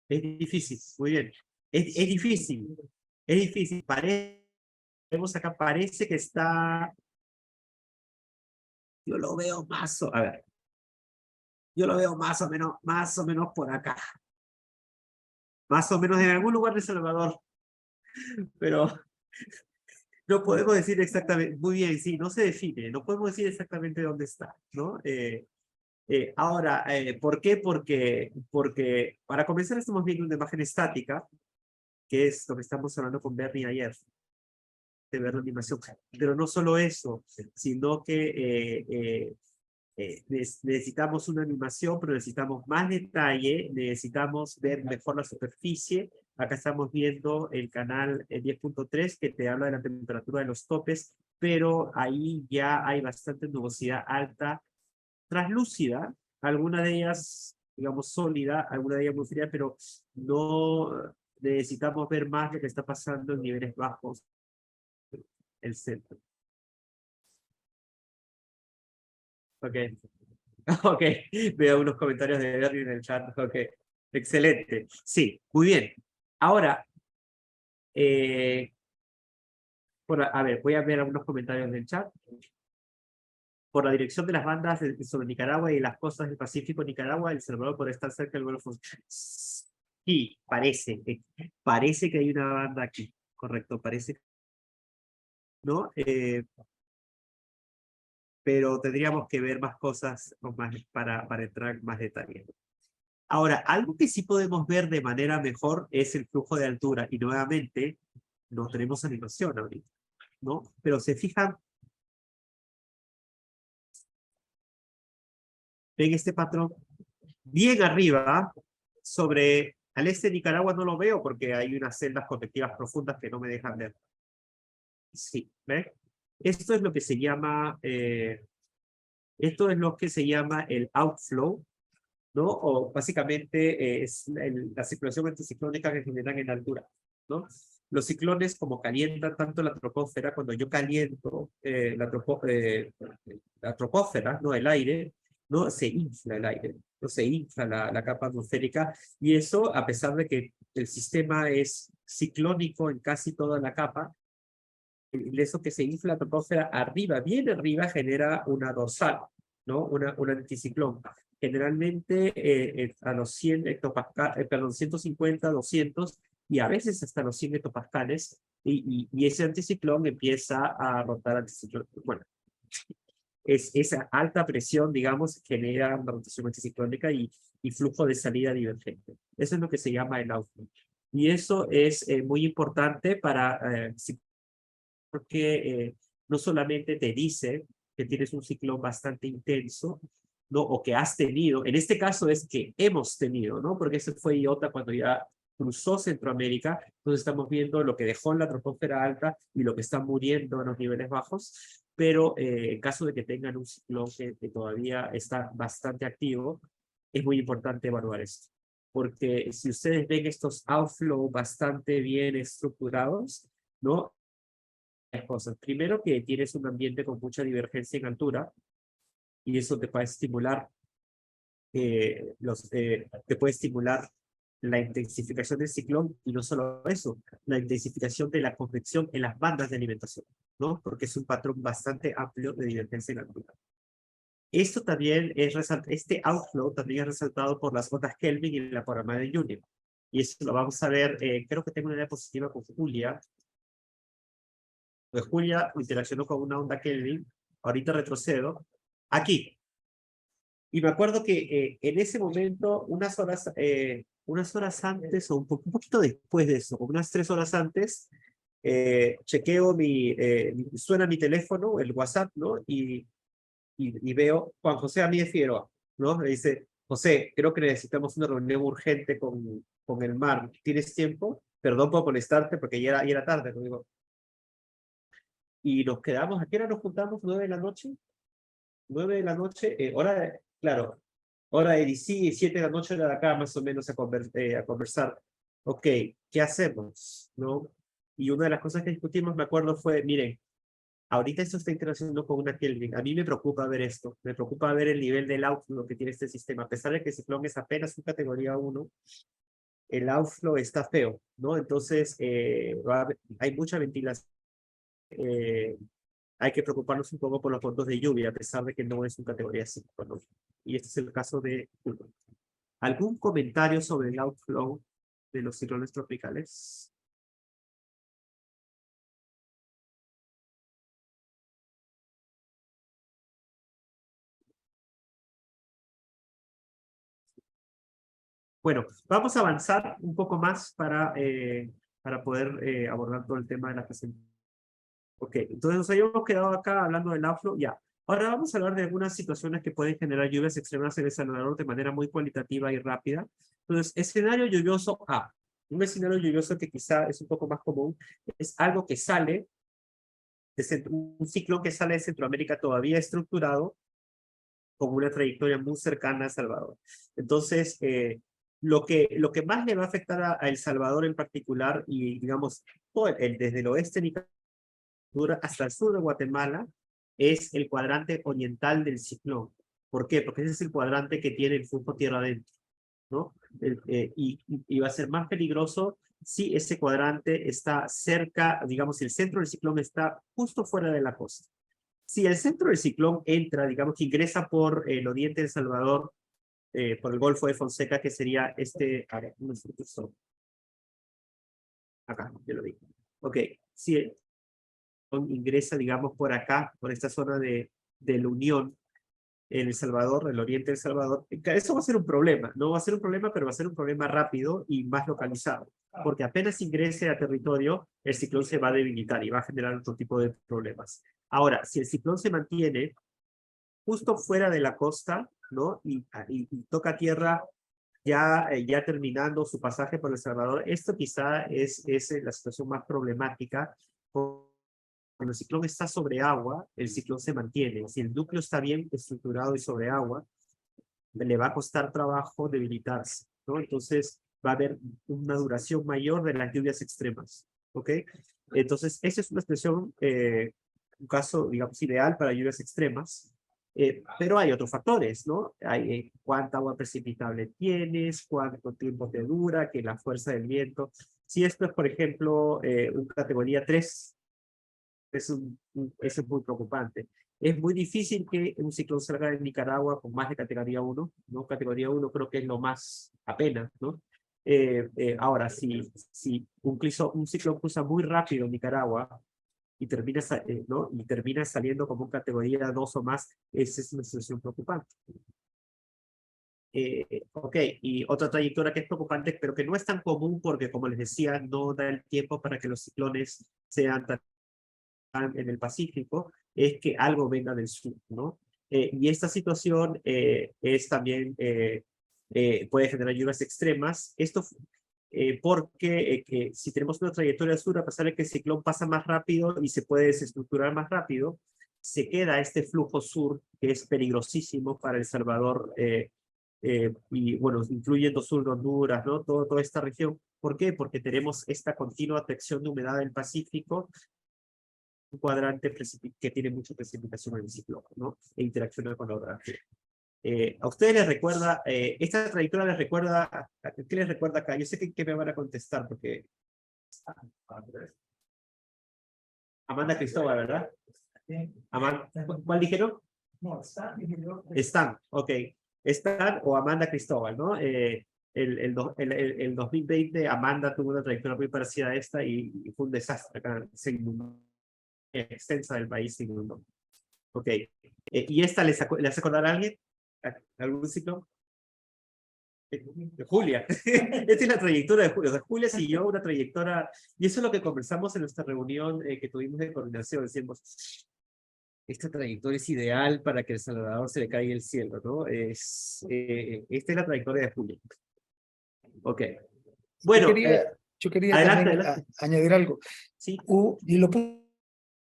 Es difícil, muy bien. Es difícil, es difícil. Vemos acá, parece que está... Yo lo veo a ver. Yo lo veo más o menos por acá. Más o menos en algún lugar de El Salvador. Pero no podemos decir exactamente, muy bien, sí, no se define, no podemos decir exactamente dónde está, ¿no? Ahora, ¿por qué? Porque para comenzar estamos viendo una imagen estática, que es lo que estamos hablando con Bernie ayer, de ver la animación. Pero no solo eso, sino que necesitamos una animación, pero necesitamos más detalle, necesitamos ver mejor la superficie. Acá estamos viendo el canal 10.3 que te habla de la temperatura de los topes, pero ahí ya hay bastante nubosidad alta, translúcida, alguna de ellas, digamos, sólida, alguna de ellas muy fría, pero no necesitamos ver más lo que está pasando en niveles bajos, el centro. Ok. Ok, veo unos comentarios de Bernie en el chat. Ok, excelente. Sí, muy bien. Ahora, a ver, voy a ver algunos comentarios del chat. Por la dirección de las bandas sobre Nicaragua y las costas del Pacífico, Nicaragua, El Salvador por estar cerca del Golfo. Sí, parece que hay una banda aquí. Correcto, parece. ¿No? Pero tendríamos que ver más cosas más para entrar en más detalle. Ahora, algo que sí podemos ver de manera mejor es el flujo de altura. Y nuevamente, no tenemos animación ahorita, ¿no? Pero se fijan, ven este patrón bien arriba, al este de Nicaragua no lo veo porque hay unas celdas convectivas profundas que no me dejan ver. Sí, ¿ven? Esto es lo que se llama, el outflow, ¿no? O básicamente es la circulación anticiclónica que generan en altura, ¿no? Los ciclones, como calientan tanto la troposfera, cuando yo caliento la troposfera, ¿no? El aire, ¿no? Se infla el aire, ¿no? Se infla la capa atmosférica, y eso, a pesar de que el sistema es ciclónico en casi toda la capa, eso que se infla la troposfera arriba, bien arriba, genera una dorsal, ¿no? Un anticiclón. Generalmente a los 100 hectopascales, perdón, 150, 200 y a veces hasta los 100 hectopascales, y ese anticiclón empieza a rotar anticiclón. Bueno, esa alta presión, digamos, genera una rotación anticiclónica y flujo de salida divergente. Eso es lo que se llama el outflow. Y eso es muy importante porque no solamente te dice que tienes un ciclón bastante intenso, ¿no? O que has tenido, en este caso es que hemos tenido, ¿no? Porque ese fue Iota cuando ya cruzó Centroamérica, entonces estamos viendo lo que dejó en la troposfera alta y lo que está muriendo en los niveles bajos, pero en caso de que tengan un ciclón que todavía está bastante activo, es muy importante evaluar esto. Porque si ustedes ven estos outflow bastante bien estructurados, ¿no? Cosas. Primero, que tienes un ambiente con mucha divergencia en altura, y eso te puede estimular, te puede estimular la intensificación del ciclón, y no solo eso, la intensificación de la convección en las bandas de alimentación, ¿no? Porque es un patrón bastante amplio de divergencia en altura. Esto también este outflow también es resaltado por las ondas Kelvin y la programa de Junior. Y eso lo vamos a ver, creo que tengo una diapositiva con Julia. Pues Julia interaccionó con una onda Kelvin, ahorita retrocedo, aquí. Y me acuerdo que en ese momento, unas horas antes, o un poquito después de eso, unas 3 horas antes, chequeo suena mi teléfono, el WhatsApp, ¿no? Y veo Juan José Amíez Figueroa, ¿no? Me dice, José, creo que necesitamos una reunión urgente con el mar. ¿Tienes tiempo? Perdón por molestarte porque ya era tarde, ¿no? Digo, y nos quedamos, ¿a qué hora nos juntamos? ¿9 de la noche? 9 de la noche, claro, hora de DC, 7 de la noche de acá más o menos a conversar. Ok, ¿qué hacemos? ¿No? Y una de las cosas que discutimos, me acuerdo, fue, miren, ahorita esto está interaccionando con una Kelvin. A mí me preocupa ver esto. Me preocupa ver el nivel del outflow que tiene este sistema. A pesar de que el ciclón es apenas un categoría 1, el outflow está feo, ¿no? Entonces, hay mucha ventilación. Hay que preocuparnos un poco por los puntos de lluvia, a pesar de que no es un categoría 5, ¿no? Y este es el caso de Cuba. ¿Algún comentario sobre el outflow de los ciclones tropicales? Bueno, vamos a avanzar un poco más para poder abordar todo el tema de la presentación. Ok, entonces nos habíamos quedado acá hablando del outflow, ya. Ahora vamos a hablar de algunas situaciones que pueden generar lluvias extremas en El Salvador de manera muy cualitativa y rápida. Entonces, escenario lluvioso A. Un escenario lluvioso que quizá es un poco más común, es algo que sale, un ciclón que sale de Centroamérica todavía estructurado, con una trayectoria muy cercana a El Salvador. Entonces, lo que más le va a afectar a El Salvador en particular, y digamos, desde el oeste de Nicaragua hasta el sur de Guatemala, es el cuadrante oriental del ciclón. ¿Por qué? Porque ese es el cuadrante que tiene el flujo tierra adentro, ¿no? Y va a ser más peligroso si ese cuadrante está cerca, digamos, el centro del ciclón está justo fuera de la costa. Si el centro del ciclón entra, digamos que ingresa por el oriente de El Salvador, por el Golfo de Fonseca, que sería acá, yo lo digo. Ok, si el ciclón ingresa, digamos, por acá, por esta zona de la Unión, en El Salvador, el oriente de El Salvador, eso va a ser un problema. No va a ser un problema, pero va a ser un problema rápido y más localizado. Porque apenas ingrese a territorio, el ciclón se va a debilitar y va a generar otro tipo de problemas. Ahora, si el ciclón se mantiene justo fuera de la costa, ¿no? Y toca tierra ya terminando su pasaje por El Salvador, esto quizá es la situación más problemática. Cuando el ciclón está sobre agua, el ciclón se mantiene. Si el núcleo está bien estructurado y sobre agua, le va a costar trabajo debilitarse, ¿no? Entonces va a haber una duración mayor de las lluvias extremas, ¿ok? Entonces, esa es una expresión, un caso, digamos, ideal para lluvias extremas. Pero hay otros factores, ¿no? Hay cuánta agua precipitable tienes, cuánto tiempo te dura, que la fuerza del viento. Si esto es, por ejemplo, un categoría 3, eso es muy preocupante. Es muy difícil que un ciclón salga de Nicaragua con más de categoría 1, ¿no? Categoría 1 creo que es lo más apenas, ¿no? Ahora, si un ciclón cruza muy rápido en Nicaragua y ¿no? Y termina saliendo como categoría 2 o más, esa es una situación preocupante. Ok, y otra trayectoria que es preocupante, pero que no es tan común porque, como les decía, no da el tiempo para que los ciclones sean tan en el Pacífico, es que algo venga del sur, ¿no? Y esta situación es también, puede generar lluvias extremas. Esto porque si tenemos una trayectoria sur, a pesar de que el ciclón pasa más rápido y se puede desestructurar más rápido, se queda este flujo sur que es peligrosísimo para El Salvador, y bueno, incluyendo sur de Honduras, ¿no? Toda esta región. ¿Por qué? Porque tenemos esta continua atracción de humedad del Pacífico, un cuadrante que tiene mucha precipitación en el ciclón, ¿no? E interacciona con la otra. ¿A ustedes les recuerda, esta trayectoria les recuerda, qué les recuerda acá? Yo sé que me van a contestar porque... Amanda Cristóbal, ¿verdad? Amanda, ¿cuál dijeron? No, Stan. Stan, ok. Stan o Amanda Cristóbal, ¿no? El 2020 Amanda tuvo una trayectoria muy parecida a esta y fue un desastre acá, se inundó, extensa del país se inundó. Ok. ¿Y esta les hace acordar a alguien? ¿Algún ciclo? De Julia. Esta es la trayectoria de Julia. O sea, Julia siguió una trayectoria, y eso es lo que conversamos en nuestra reunión que tuvimos de coordinación. Decimos, esta trayectoria es ideal para que El Salvador se le caiga el cielo, ¿no? Esta es la trayectoria de Julia. Ok. Bueno, Yo quería adelante, también adelante. añadir algo. Sí. Y lo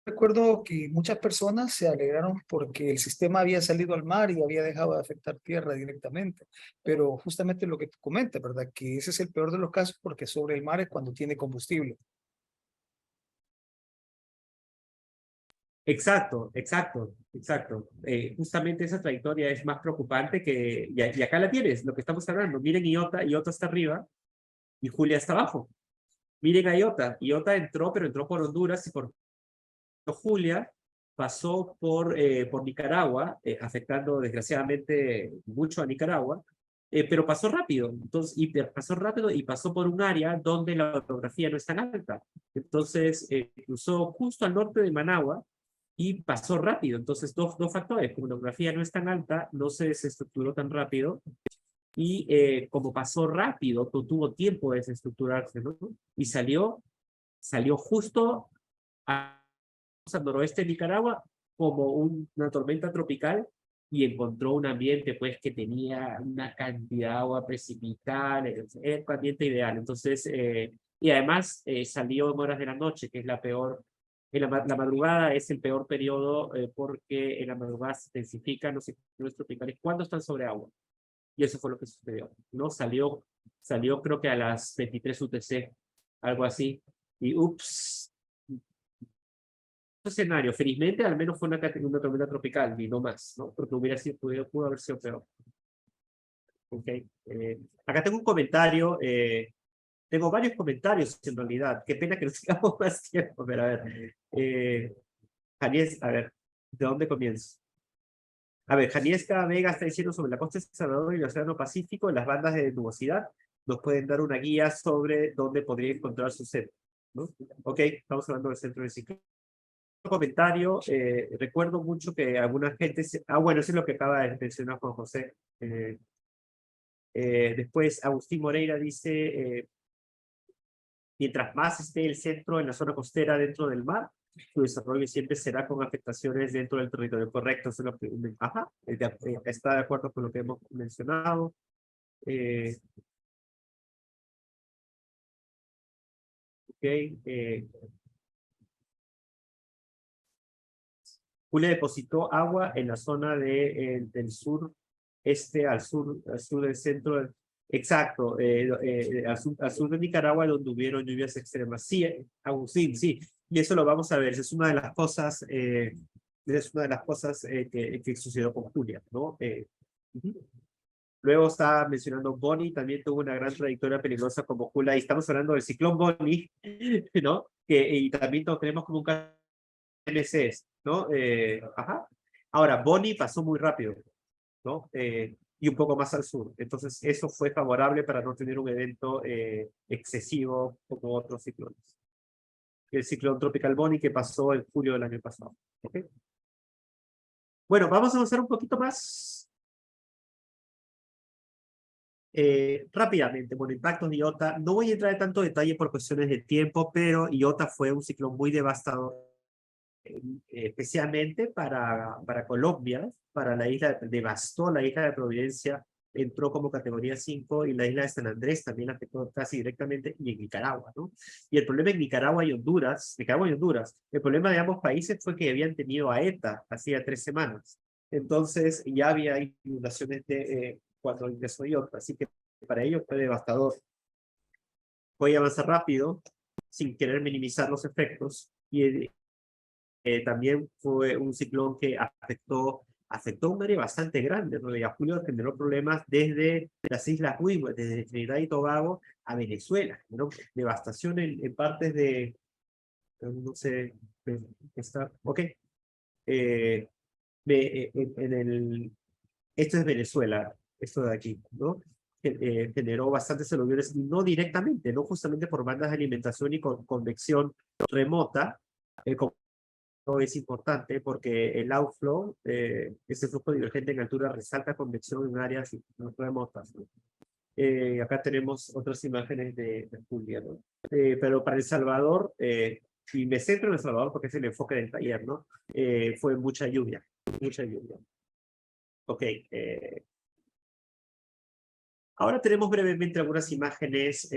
Recuerdo que muchas personas se alegraron porque el sistema había salido al mar y había dejado de afectar tierra directamente. Pero justamente lo que tú comentas, ¿verdad? Que ese es el peor de los casos porque sobre el mar es cuando tiene combustible. Exacto, exacto, exacto. Justamente esa trayectoria es más preocupante que, y acá la tienes, lo que estamos hablando. Miren Iota está arriba y Julia está abajo. Miren a Iota entró, pero entró por Honduras y por Julia pasó por Nicaragua, afectando desgraciadamente mucho a Nicaragua, pero pasó rápido. Entonces, pasó rápido y pasó por un área donde la orografía no es tan alta. Entonces, cruzó justo al norte de Managua y pasó rápido. Entonces, dos factores. Como la orografía no es tan alta, no se desestructuró tan rápido. Y como pasó rápido, tuvo tiempo de desestructurarse, ¿no? Y salió justo al noroeste de Nicaragua como una tormenta tropical y encontró un ambiente pues que tenía una cantidad de agua precipitada, era el ambiente ideal. Entonces, y además salió en horas de la noche, que es la peor. La madrugada es el peor periodo porque en la madrugada se intensifican los ciclones tropicales cuando están sobre agua. Y eso fue lo que sucedió. ¿No? Salió creo que a las 23 UTC, algo así. Y ups, escenario. Felizmente, al menos fue una tormenta tropical y no más, ¿no? Porque hubiera sido, pudo haber sido peor. Ok. Acá tengo un comentario. Tengo varios comentarios en realidad. Qué pena que no tengamos más tiempo, pero a ver. Janies, a ver, ¿de dónde comienzo? A ver, Janiesca Vega está diciendo sobre la costa de Salvador y el Océano Pacífico, las bandas de nubosidad nos pueden dar una guía sobre dónde podría encontrar su centro, ¿no? Ok, estamos hablando del centro de ciclón. Comentario, recuerdo mucho que alguna gente, bueno, eso es lo que acaba de mencionar Juan José. Después Agustín Moreira dice, mientras más esté el centro en la zona costera dentro del mar, su desarrollo siempre será con afectaciones dentro del territorio correcto. Eso es lo que, ajá, está de acuerdo con lo que hemos mencionado. Julia depositó agua en la zona del sur, al sur del centro. Exacto, al sur de Nicaragua, donde hubieron lluvias extremas. Sí, Agustín, sí. Y eso lo vamos a ver. Es una de las cosas, que sucedió con Julia, ¿no? Ujú. Luego estaba mencionando Bonnie, también tuvo una gran trayectoria peligrosa como Julia. Y estamos hablando del ciclón Bonnie, ¿no? Y también tenemos como un caso MCs, ¿no? Ajá. Ahora, Bonnie pasó muy rápido, ¿no? Y un poco más al sur. Entonces, eso fue favorable para no tener un evento excesivo como otros ciclones. El ciclón tropical Bonnie que pasó en julio del año pasado. ¿Okay? Bueno, vamos a avanzar un poquito más. Rápidamente, bueno, impactos de Iota. No voy a entrar en tanto detalle por cuestiones de tiempo, pero Iota fue un ciclón muy devastador especialmente para Colombia, para la isla, devastó la isla de Providencia, entró como categoría 5 y la isla de San Andrés también afectó casi directamente y en Nicaragua, ¿no? Y el problema en Nicaragua y Honduras, el problema de ambos países fue que habían tenido a ETA hacía 3 semanas. Entonces ya había inundaciones cuando ingresó Iota, así que para ellos fue devastador. Voy a avanzar rápido, sin querer minimizar los efectos, y también fue un ciclón que afectó un área bastante grande. En realidad, Julio generó problemas desde las Islas Windward, desde Trinidad y Tobago a Venezuela, ¿no? Devastación en partes de, no sé, está, ok. Esto es Venezuela, esto de aquí, ¿no? Generó bastantes aluviones, y no directamente, no justamente por bandas de alimentación y convección remota, como es importante porque el outflow, ese flujo divergente en altura, resalta convección en áreas remotas, ¿no? Acá tenemos otras imágenes de Julia, ¿no? Pero para El Salvador, y me centro en El Salvador porque es el enfoque del taller, ¿no? Fue mucha lluvia, mucha lluvia. Ok. Ahora tenemos brevemente algunas imágenes.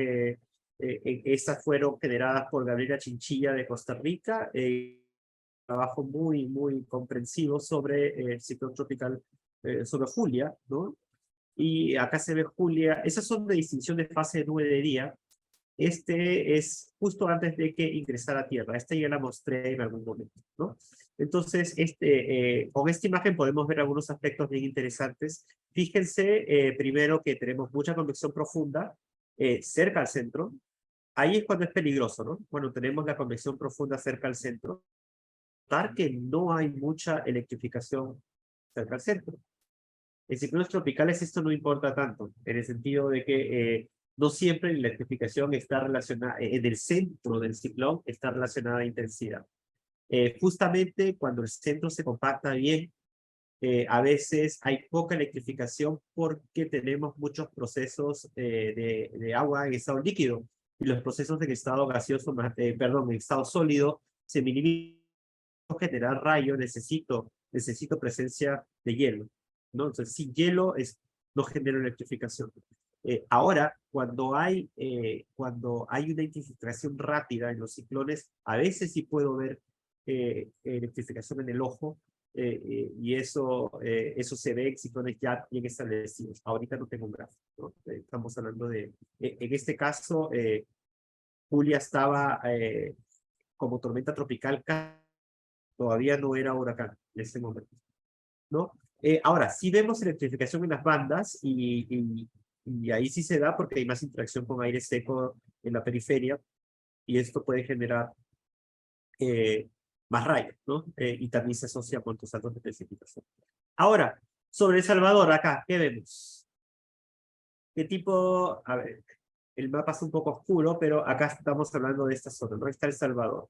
Estas fueron generadas por Gabriela Chinchilla de Costa Rica. trabajo muy comprensivo sobre el ciclón tropical, sobre Julia, ¿no? Y acá se ve Julia, esas son de distinción de fase de nube de día. Este es justo antes de que ingresara a Tierra. Esta ya la mostré en algún momento, ¿no? Entonces, con esta imagen podemos ver algunos aspectos bien interesantes. Fíjense, primero que tenemos mucha convección profunda cerca al centro. Ahí es cuando es peligroso, ¿no? Cuando tenemos la convección profunda cerca al centro. Notar que no hay mucha electrificación cerca al centro. En ciclones tropicales esto no importa tanto, en el sentido de que no siempre la electrificación está relacionada, en el centro del ciclón está relacionada a intensidad. Justamente cuando el centro se compacta bien, a veces hay poca electrificación porque tenemos muchos procesos de agua en estado líquido y los procesos en estado gaseoso, perdón, en estado sólido se minimizan. Generar rayo necesito presencia de hielo, ¿no? Entonces, sin hielo no genero electrificación. Ahora, cuando hay una intensificación rápida en los ciclones, a veces sí puedo ver electrificación en el ojo, y eso se ve en ciclones ya bien establecidos. Ahorita no tengo un gráfico, ¿no? Estamos hablando de, en este caso, Julia estaba como tormenta tropical, todavía no era huracán en ese momento, ¿no? Ahora, sí vemos electrificación en las bandas y ahí sí se da porque hay más interacción con aire seco en la periferia y esto puede generar más rayos, ¿no? Y también se asocia con tus saltos de precipitación. Ahora, sobre El Salvador, acá, ¿qué vemos? ¿Qué tipo? A ver, el mapa es un poco oscuro, pero acá estamos hablando de esta zona, ¿no? Está El Salvador.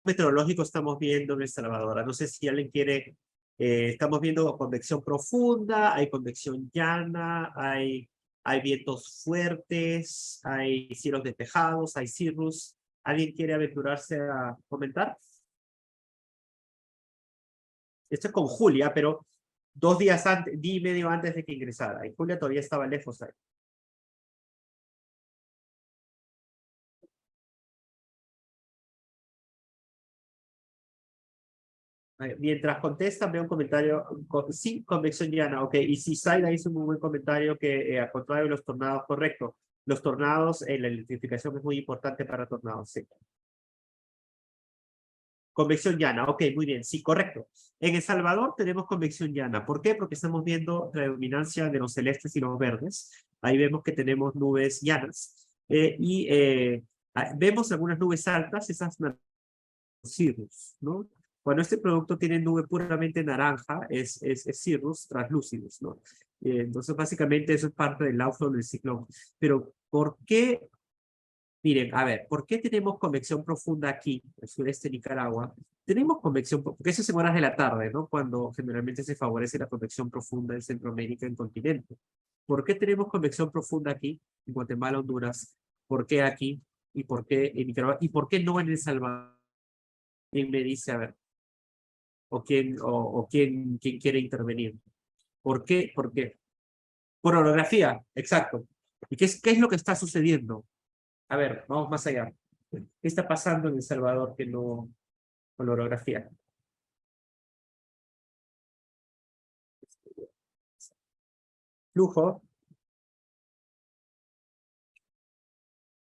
Meteorológico estamos viendo en El Salvador. No sé si alguien quiere, estamos viendo convección profunda, hay convección llana, hay vientos fuertes, hay cielos despejados, hay cirrus. ¿Alguien quiere aventurarse a comentar? Esto es con Julia, pero 2 días antes, día y medio antes de que ingresara. Y Julia todavía estaba lejos ahí. Mientras contestan, veo un comentario. Sí, convección llana, ok. Y si Zaida hizo un muy buen comentario que, al contrario de los tornados, correcto. Los tornados, la electrificación es muy importante para tornados, sí. Convección llana, ok, muy bien, sí, correcto. En El Salvador tenemos convección llana. ¿Por qué? Porque estamos viendo la dominancia de los celestes y los verdes. Ahí vemos que tenemos nubes llanas. Vemos algunas nubes altas, esas cirrus, ¿no? Cuando este producto tiene nube puramente naranja, es cirrus translúcidos, ¿no? Entonces, básicamente, eso es parte del outflow del ciclón. Pero, ¿por qué? Miren, a ver, ¿por qué tenemos convección profunda aquí, en el sureste de Nicaragua? Tenemos convección, porque eso es en horas de la tarde, ¿no? Cuando generalmente se favorece la convección profunda en Centroamérica, en continente. ¿Por qué tenemos convección profunda aquí, en Guatemala, Honduras? ¿Por qué aquí? ¿Y por qué en Nicaragua? ¿Y por qué no en El Salvador? ¿Quién me dice, a ver? ¿O quién quiere intervenir? ¿Por qué? ¿Por qué? Por orografía, exacto. ¿Y qué es lo que está sucediendo? A ver, vamos más allá. ¿Qué está pasando en El Salvador que no con la orografía? Flujo.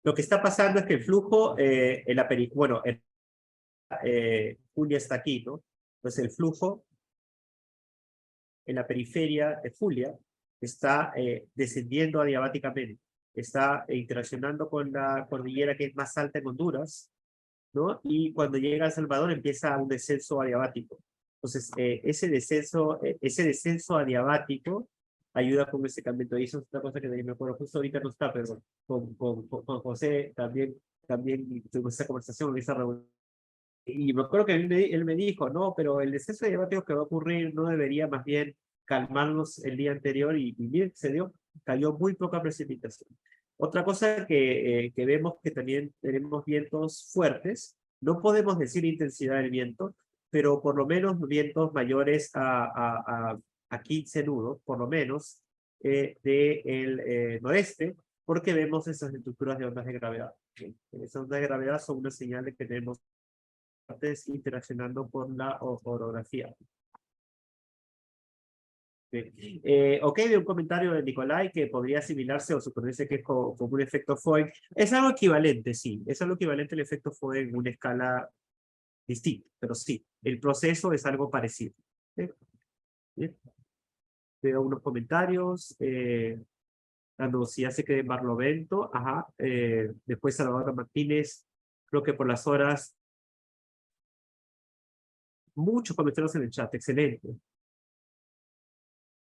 Lo que está pasando es que el flujo, Julia está aquí, ¿no? Entonces el flujo en la periferia de Julia está descendiendo adiabáticamente. Está interaccionando con la cordillera que es más alta en Honduras, ¿no? Y cuando llega a El Salvador empieza un descenso adiabático. Entonces, ese descenso adiabático ayuda con ese cambio. Y eso es una cosa que me acuerdo, justo ahorita no está, pero con José también tuvimos esa conversación en esa reunión. Y me acuerdo que él me dijo, no, pero el descenso adiabático que va a ocurrir no debería más bien calmarnos el día anterior y bien, se dio, cayó muy poca precipitación. Otra cosa que vemos que también tenemos vientos fuertes, no podemos decir intensidad del viento, pero por lo menos vientos mayores a 15 nudos, por lo menos, del noreste, porque vemos esas estructuras de ondas de gravedad. Esas ondas de gravedad son una señal de que tenemos partes interaccionando con la orografía. Ok, de un comentario de Nicolai que podría asimilarse o suponerse que es como un efecto Foig. Es algo equivalente, sí. Es algo equivalente al efecto Foig en una escala distinta, pero sí, el proceso es algo parecido. Bien. Veo unos comentarios. La velocidad se queda en Barlovento. Ajá. Después Salvador Martínez. Creo que por las horas. Muchos comentarios en el chat. Excelente.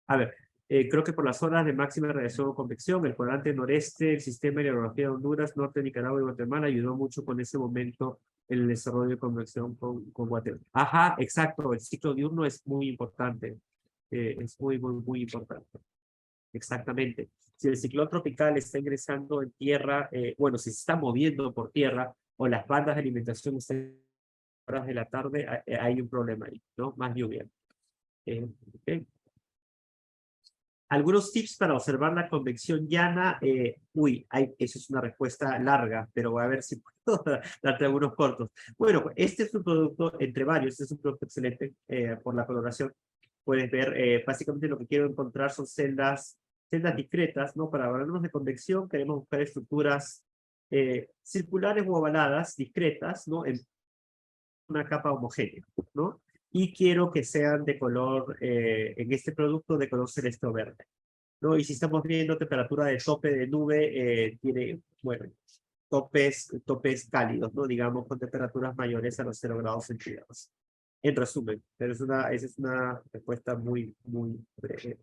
A ver, creo que por las zonas de máxima radiación o convección, el cuadrante noreste, el sistema de hidrografía de Honduras, norte de Nicaragua y Guatemala ayudó mucho con ese momento en el desarrollo de convección con Guatemala. Ajá, exacto, el ciclo diurno es muy importante. Es muy importante. Exactamente. Si el ciclón tropical está ingresando en tierra, bueno, si se está moviendo por tierra o las bandas de alimentación están en horas de la tarde, hay un problema ahí, ¿no? Más lluvia. Okay. Algunos tips para observar la convección llana. Eso es una respuesta larga, pero voy a ver si puedo darte algunos cortos. Bueno, este es un producto, entre varios, este es un producto excelente por la coloración. Puedes ver, básicamente lo que quiero encontrar son celdas discretas, ¿no? Para hablarnos de convección, queremos buscar estructuras circulares o ovaladas, discretas, ¿no? En una capa homogénea, ¿no? Y quiero que sean de color, en este producto, de color celeste o verde, ¿no? Y si estamos viendo temperatura de tope de nube, tiene, bueno, topes cálidos, ¿no? Digamos, con temperaturas mayores a los 0 grados centígrados. En resumen, pero esa es una respuesta muy breve.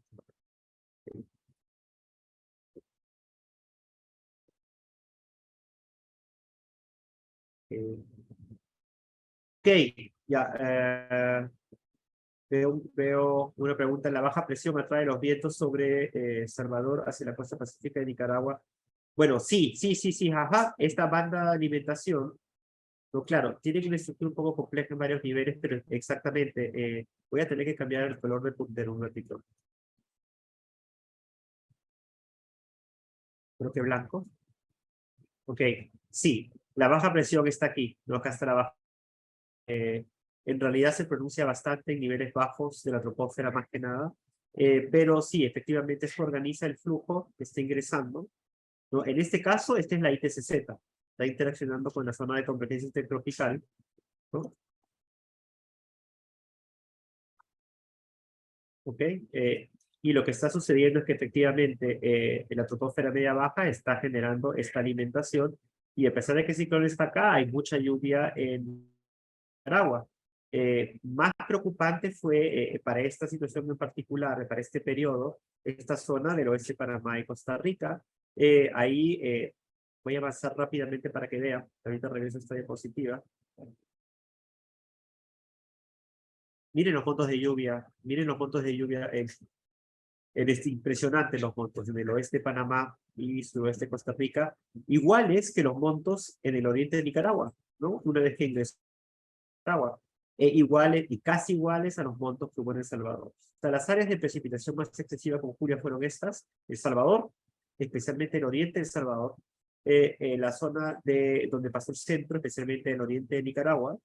Ok, ya. Veo una pregunta. ¿La baja presión atrae los vientos sobre Salvador hacia la costa pacífica de Nicaragua? Bueno, sí, ajá. Esta banda de alimentación, no, claro, tiene una estructura un poco compleja en varios niveles, pero exactamente, voy a tener que cambiar el color del puntero un ratito. Creo que blanco. Ok, sí, la baja presión está aquí, no acá está la baja. En realidad se pronuncia bastante en niveles bajos de la troposfera más que nada, pero sí, efectivamente se organiza el flujo que está ingresando, ¿no? En este caso, esta es la ITCZ, está interaccionando con la zona de convergencia intertropical, ¿no? ¿Ok? Y lo que está sucediendo es que efectivamente la troposfera media baja está generando esta alimentación, y a pesar de que el ciclón está acá, hay mucha lluvia en Nicaragua. Más preocupante fue para esta situación en particular, para este periodo, esta zona del oeste de Panamá y Costa Rica. Ahí voy a avanzar rápidamente para que vean. Ahorita regreso a esta diapositiva. Miren los montos de lluvia, miren los montos de lluvia impresionante los montos en el oeste de Panamá y suroeste de Costa Rica, iguales que los montos en el oriente de Nicaragua, ¿no? Una vez que ingresó a Nicaragua. Iguales y casi iguales a los montos que hubo en El Salvador. O sea, las áreas de precipitación más excesivas con Julia fueron estas: El Salvador, especialmente el oriente de El Salvador, la zona donde pasó el centro, especialmente el oriente de Nicaragua,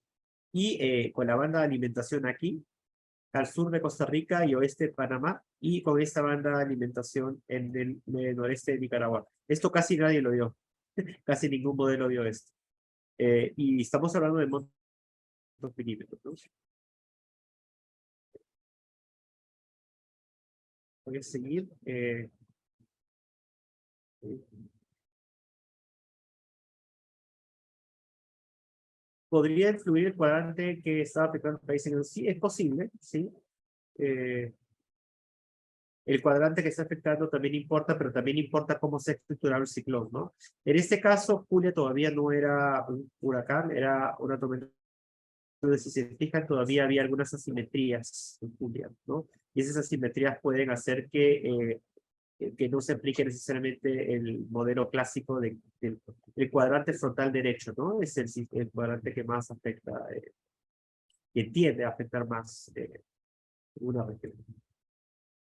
y con la banda de alimentación aquí, al sur de Costa Rica y oeste de Panamá, y con esta banda de alimentación en el noreste de Nicaragua. Esto casi nadie lo dio, casi ningún modelo dio esto. Y estamos hablando de montos milímetros, ¿no? Voy a seguir. ¿Podría influir el cuadrante que estaba aplicando el país? Sí, es posible, sí. El cuadrante que está afectando también importa, pero también importa cómo se ha estructurado el ciclón, ¿no? En este caso, Julia todavía no era un huracán, era una tormenta. Entonces, si se fijan, todavía había algunas asimetrías en Julia, ¿no? Y esas asimetrías pueden hacer que no se aplique necesariamente el modelo clásico del cuadrante frontal derecho, ¿no? Es el cuadrante que más afecta, que tiende a afectar más una región.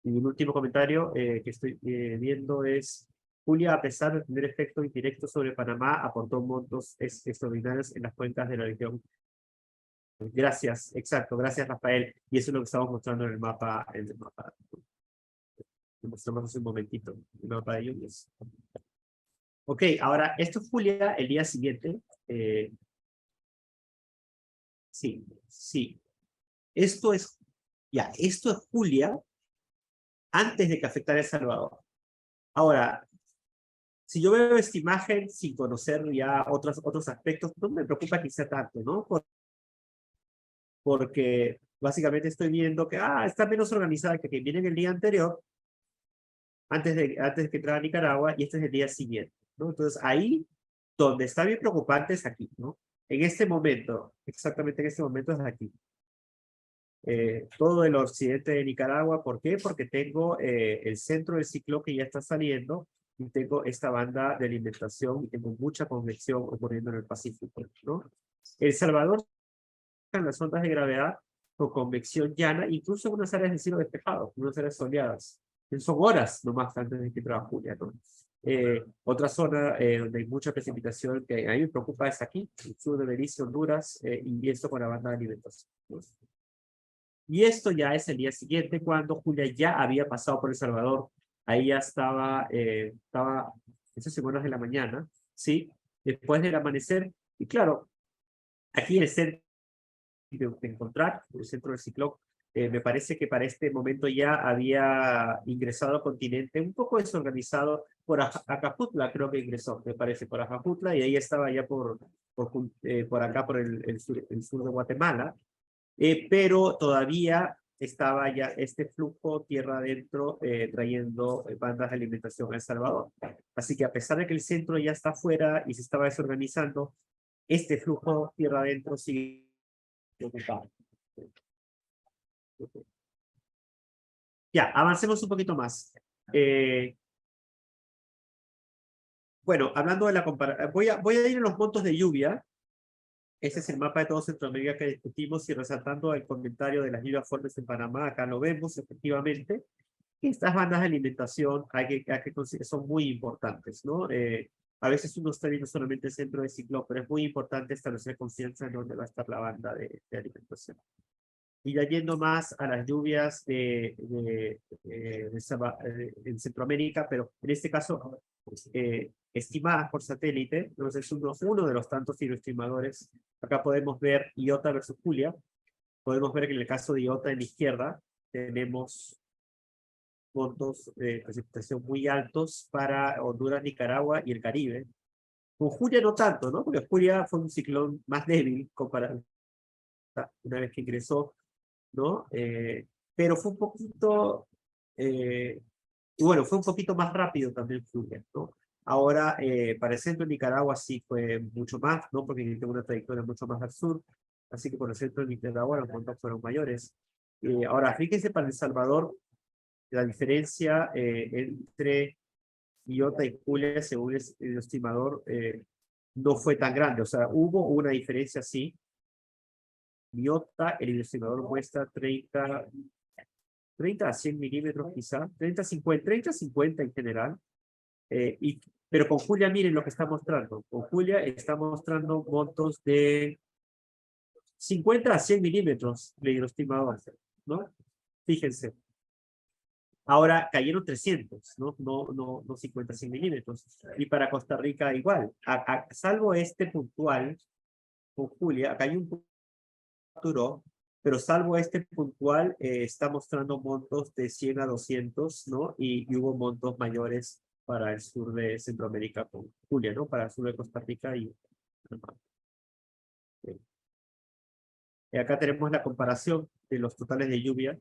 Y un último comentario que estoy viendo es: Julia, a pesar de tener efecto indirecto sobre Panamá, aportó montos extraordinarios en las cuencas de la región Gracias, exacto, gracias Rafael. Y eso es lo que estamos mostrando en el mapa, lo mostramos hace un momentito, el mapa de lluvias. Ok, ahora, esto es Julia, el día siguiente. Sí, sí. Esto es Julia antes de que afectara El Salvador. Ahora, si yo veo esta imagen sin conocer ya otros aspectos, no me preocupa que sea tanto, ¿no? Porque básicamente estoy viendo que está menos organizada que viene en el día anterior, antes de que entrara a Nicaragua, y este es el día siguiente, ¿no? Entonces, ahí, donde está bien preocupante es aquí, ¿no? En este momento, exactamente en este momento es aquí. Todo el occidente de Nicaragua, ¿por qué? Porque tengo el centro del ciclón que ya está saliendo, y tengo esta banda de alimentación, y tengo mucha convección ocurriendo en el Pacífico, ¿no? El Salvador, en las ondas de gravedad, con convección llana, incluso en unas áreas de cielo despejado, en unas áreas soleadas. Son horas nomás antes de que entrara Julia, ¿no? Otra zona donde hay mucha precipitación que a mí me preocupa es aquí, el sur de Belice, Honduras, y esto con la banda de alimentación, ¿no? Y esto ya es el día siguiente, cuando Julia ya había pasado por El Salvador. Ahí ya estaba esas semanas de la mañana, ¿sí? Después del amanecer. Y claro, aquí el centro de encontrar, el centro del ciclón, me parece que para este momento ya había ingresado al continente, un poco desorganizado por Acaputla, creo que ingresó, me parece, por Acaputla, y ahí estaba ya por acá, por el sur de Guatemala. Pero todavía estaba ya este flujo tierra adentro trayendo bandas de alimentación a El Salvador. Así que a pesar de que el centro ya está afuera y se estaba desorganizando, este flujo tierra adentro sigue ocupado. Ya, avancemos un poquito más. Bueno, hablando de la comparación, voy a ir a los montos de lluvia. Este es el mapa de todo Centroamérica que discutimos, y resaltando el comentario de las lluvias fuertes en Panamá, acá lo vemos efectivamente. Estas bandas de alimentación son muy importantes, ¿no? A veces uno está viendo solamente el centro de ciclón, pero es muy importante establecer confianza en dónde va a estar la banda de alimentación. Y ya yendo más a las lluvias en Centroamérica, pero en este caso estimadas por satélite, entonces es uno de los tantos estimadores. Acá podemos ver Iota versus Julia. Podemos ver que en el caso de Iota en la izquierda tenemos montos de precipitación muy altos para Honduras, Nicaragua y el Caribe. Con Julia no tanto, ¿no? Porque Julia fue un ciclón más débil comparado una vez que ingresó, ¿no? Pero fue un poquito, y bueno, fue un poquito más rápido también Julia, ¿no? Ahora, para el centro de Nicaragua sí fue mucho más, ¿no? Porque tiene una trayectoria mucho más al sur, así que por el centro de Nicaragua los montos fueron mayores. Ahora, fíjense para El Salvador, la diferencia entre Iota y Julia, según el estimador, no fue tan grande. O sea, hubo una diferencia, sí. Iota, el estimador muestra 30 a 100 milímetros quizá, 30 a 50 en general. Pero con Julia, miren lo que está mostrando. Con Julia está mostrando montos de 50 a 100 milímetros de hidroestimador, ¿no? Fíjense. Ahora cayeron 300, no 50, 100 milímetros. Y para Costa Rica igual. Salvo este puntual, con Julia, acá hay un futuro, pero salvo este puntual, está mostrando montos de 100 a 200, ¿no? Y hubo montos mayores para el sur de Centroamérica con Julia, ¿no? Para el sur de Costa Rica y acá tenemos la comparación de los totales de lluvia.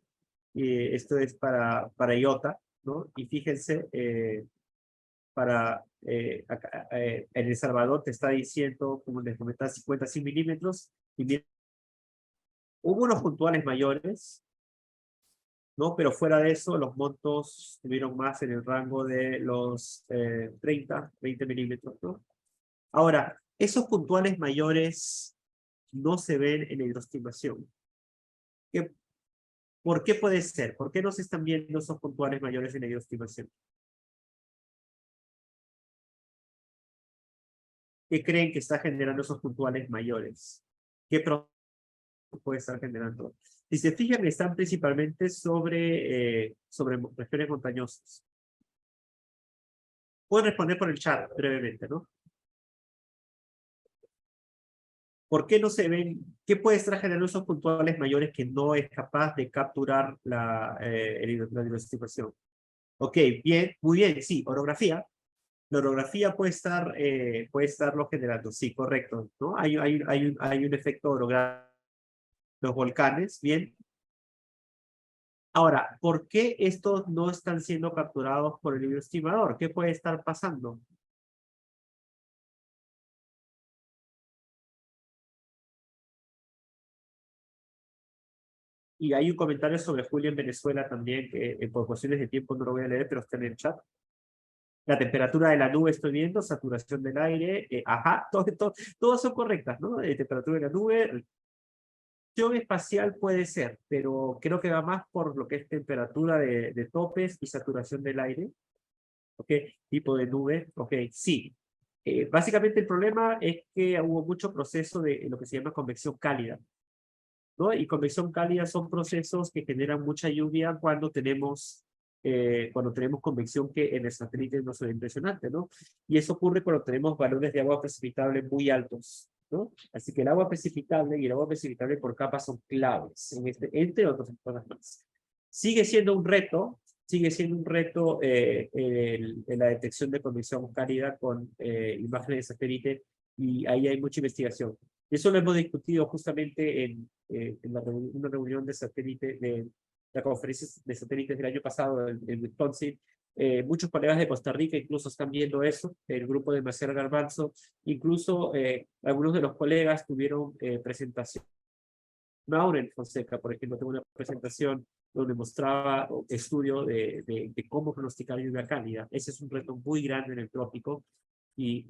Esto es para Iota, ¿no? Y fíjense, en El Salvador te está diciendo, como les comentaba, 50 100 milímetros. Y bien, hubo unos puntuales mayores, ¿no? Pero fuera de eso, los montos estuvieron más en el rango de los 30, 20 milímetros, ¿no? Ahora, esos puntuales mayores no se ven en la hidroestimación. ¿Por qué puede ser? ¿Por qué no se están viendo esos puntuales mayores en la hidroestimación? ¿Qué creen que está generando esos puntuales mayores? ¿Qué puede estar generando. Si se fijan, están principalmente sobre regiones montañosas. Pueden responder por el chat brevemente, ¿no? ¿Por qué no se ven? ¿Qué puede estar generando esos puntuales mayores que no es capaz de capturar la diversificación? Ok, bien, muy bien, sí, orografía. La orografía puede estarlo generando, sí, correcto, ¿no? Hay un efecto orográfico. Los volcanes, bien. Ahora, ¿por qué estos no están siendo capturados por el hidroestimador? ¿Qué puede estar pasando? Y hay un comentario sobre Julia en Venezuela también, que por cuestiones de tiempo no lo voy a leer, pero está en el chat. La temperatura de la nube estoy viendo, saturación del aire, ajá, todas son correctas, ¿no? Temperatura de la nube, espacial puede ser, pero creo que va más por lo que es temperatura de topes y saturación del aire. ¿Ok? Tipo de nube, ok, sí. Básicamente el problema es que hubo mucho proceso de lo que se llama convección cálida, ¿no? Y convección cálida son procesos que generan mucha lluvia cuando tenemos convección, que en el satélite no es impresionante, ¿no? Y eso ocurre cuando tenemos valores de agua precipitable muy altos, ¿no? Así que el agua precipitable y el agua precipitable por capas son claves, entre otras cosas más. Sigue siendo un reto en la detección de convección cálida con imágenes de satélite, y ahí hay mucha investigación. Eso lo hemos discutido justamente en una reunión de satélite, de la conferencia de satélites del año pasado en Wisconsin. Muchos colegas de Costa Rica incluso están viendo eso, el grupo de Marcelo Garbanzo, incluso algunos de los colegas tuvieron presentación. Maureen Fonseca, por ejemplo, tengo una presentación donde mostraba estudio de cómo pronosticar lluvia cálida. Ese es un reto muy grande en el trópico y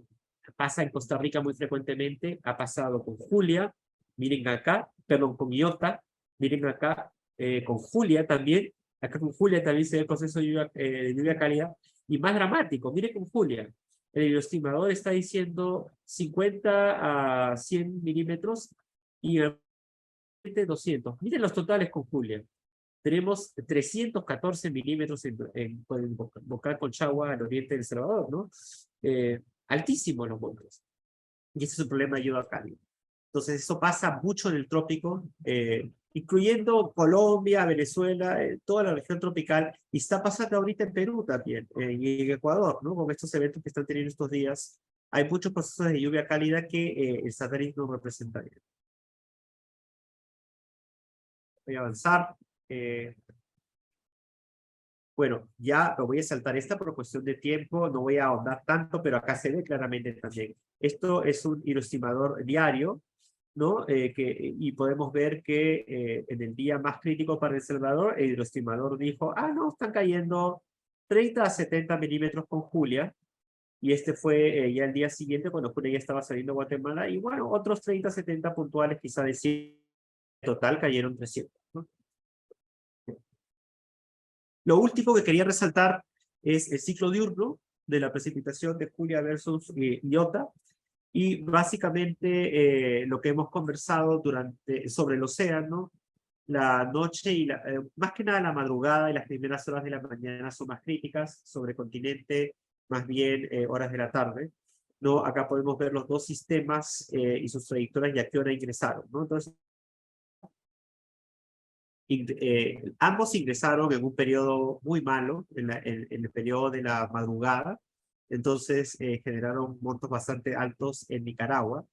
pasa en Costa Rica muy frecuentemente. Ha pasado con Julia, miren acá, perdón, con Iota, miren acá, con Julia también. Acá con Julia también se ve el proceso de lluvia cálida. Y más dramático, miren con Julia. El hidroestimador está diciendo 50 a 100 milímetros y 200. Miren los totales con Julia. Tenemos 314 milímetros en el volcán Colchagua al oriente del Salvador, ¿no? Altísimo los montes. Y ese es un problema de lluvia cálida. Entonces, eso pasa mucho en el trópico, incluyendo Colombia, Venezuela, toda la región tropical, y está pasando ahorita en Perú también, y en Ecuador, ¿no? Con estos eventos que están teniendo estos días. Hay muchos procesos de lluvia cálida que el satélite no representa bien. Voy a avanzar. Bueno, ya lo voy a saltar esta por cuestión de tiempo, no voy a ahondar tanto, pero acá se ve claramente también. Esto es un hidroestimador diario, ¿no? Y podemos ver que en el día más crítico para El Salvador, el hidroestimador dijo, no, están cayendo 30 a 70 milímetros con Julia, y este fue ya el día siguiente cuando Julia ya estaba saliendo a Guatemala, y bueno, otros 30 a 70 puntuales, quizá de 100, en total cayeron 300, ¿no? Lo último que quería resaltar es el ciclo diurno de la precipitación de Julia versus Iota, y básicamente lo que hemos conversado sobre el océano, la noche y más que nada la madrugada y las primeras horas de la mañana son más críticas, sobre continente más bien horas de la tarde, ¿no? Acá podemos ver los dos sistemas y sus trayectorias y a qué hora ingresaron, ¿no? Entonces, ambos ingresaron en un periodo muy malo, en el periodo de la madrugada. Entonces generaron montos bastante altos en Nicaragua.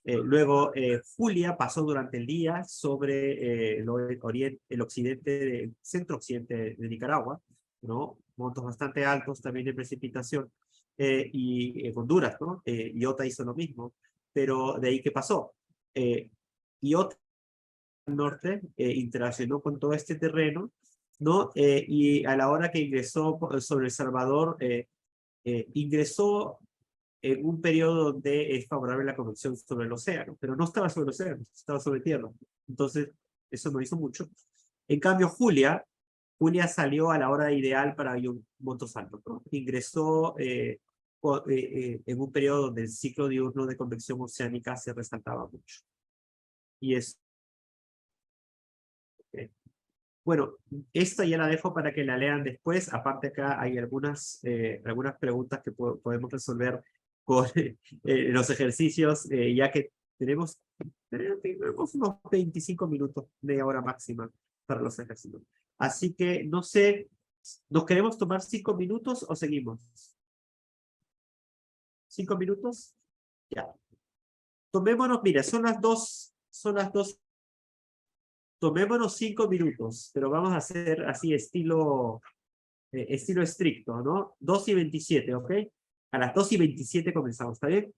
Luego Julia pasó durante el día sobre el occidente, el centro-occidente de Nicaragua, ¿no? Montos bastante altos también de precipitación. Y Honduras, ¿no? Iota hizo lo mismo. Pero de ahí, ¿qué pasó? Iota norte interaccionó con todo este terreno, ¿no? Y a la hora que ingresó sobre El Salvador, ingresó en un periodo donde es favorable la convección sobre el océano, pero no estaba sobre el océano, estaba sobre tierra. Entonces, eso no hizo mucho. En cambio, Julia salió a la hora ideal para un montos altos, ¿no? Ingresó en un periodo donde el ciclo diurno de convección oceánica se resaltaba mucho. Y es Bueno, esta ya la dejo para que la lean después. Aparte acá hay algunas preguntas que podemos resolver con los ejercicios, ya que tenemos unos 25 minutos, media hora máxima para los ejercicios. Así que no sé, ¿nos queremos tomar 5 minutos o seguimos? ¿5 minutos? Ya. Tomémonos, mira, son las 2. Tomémonos 5 minutos, pero vamos a hacer así estilo estricto, ¿no? 2:27, ¿ok? A las 2:27 comenzamos, ¿está bien?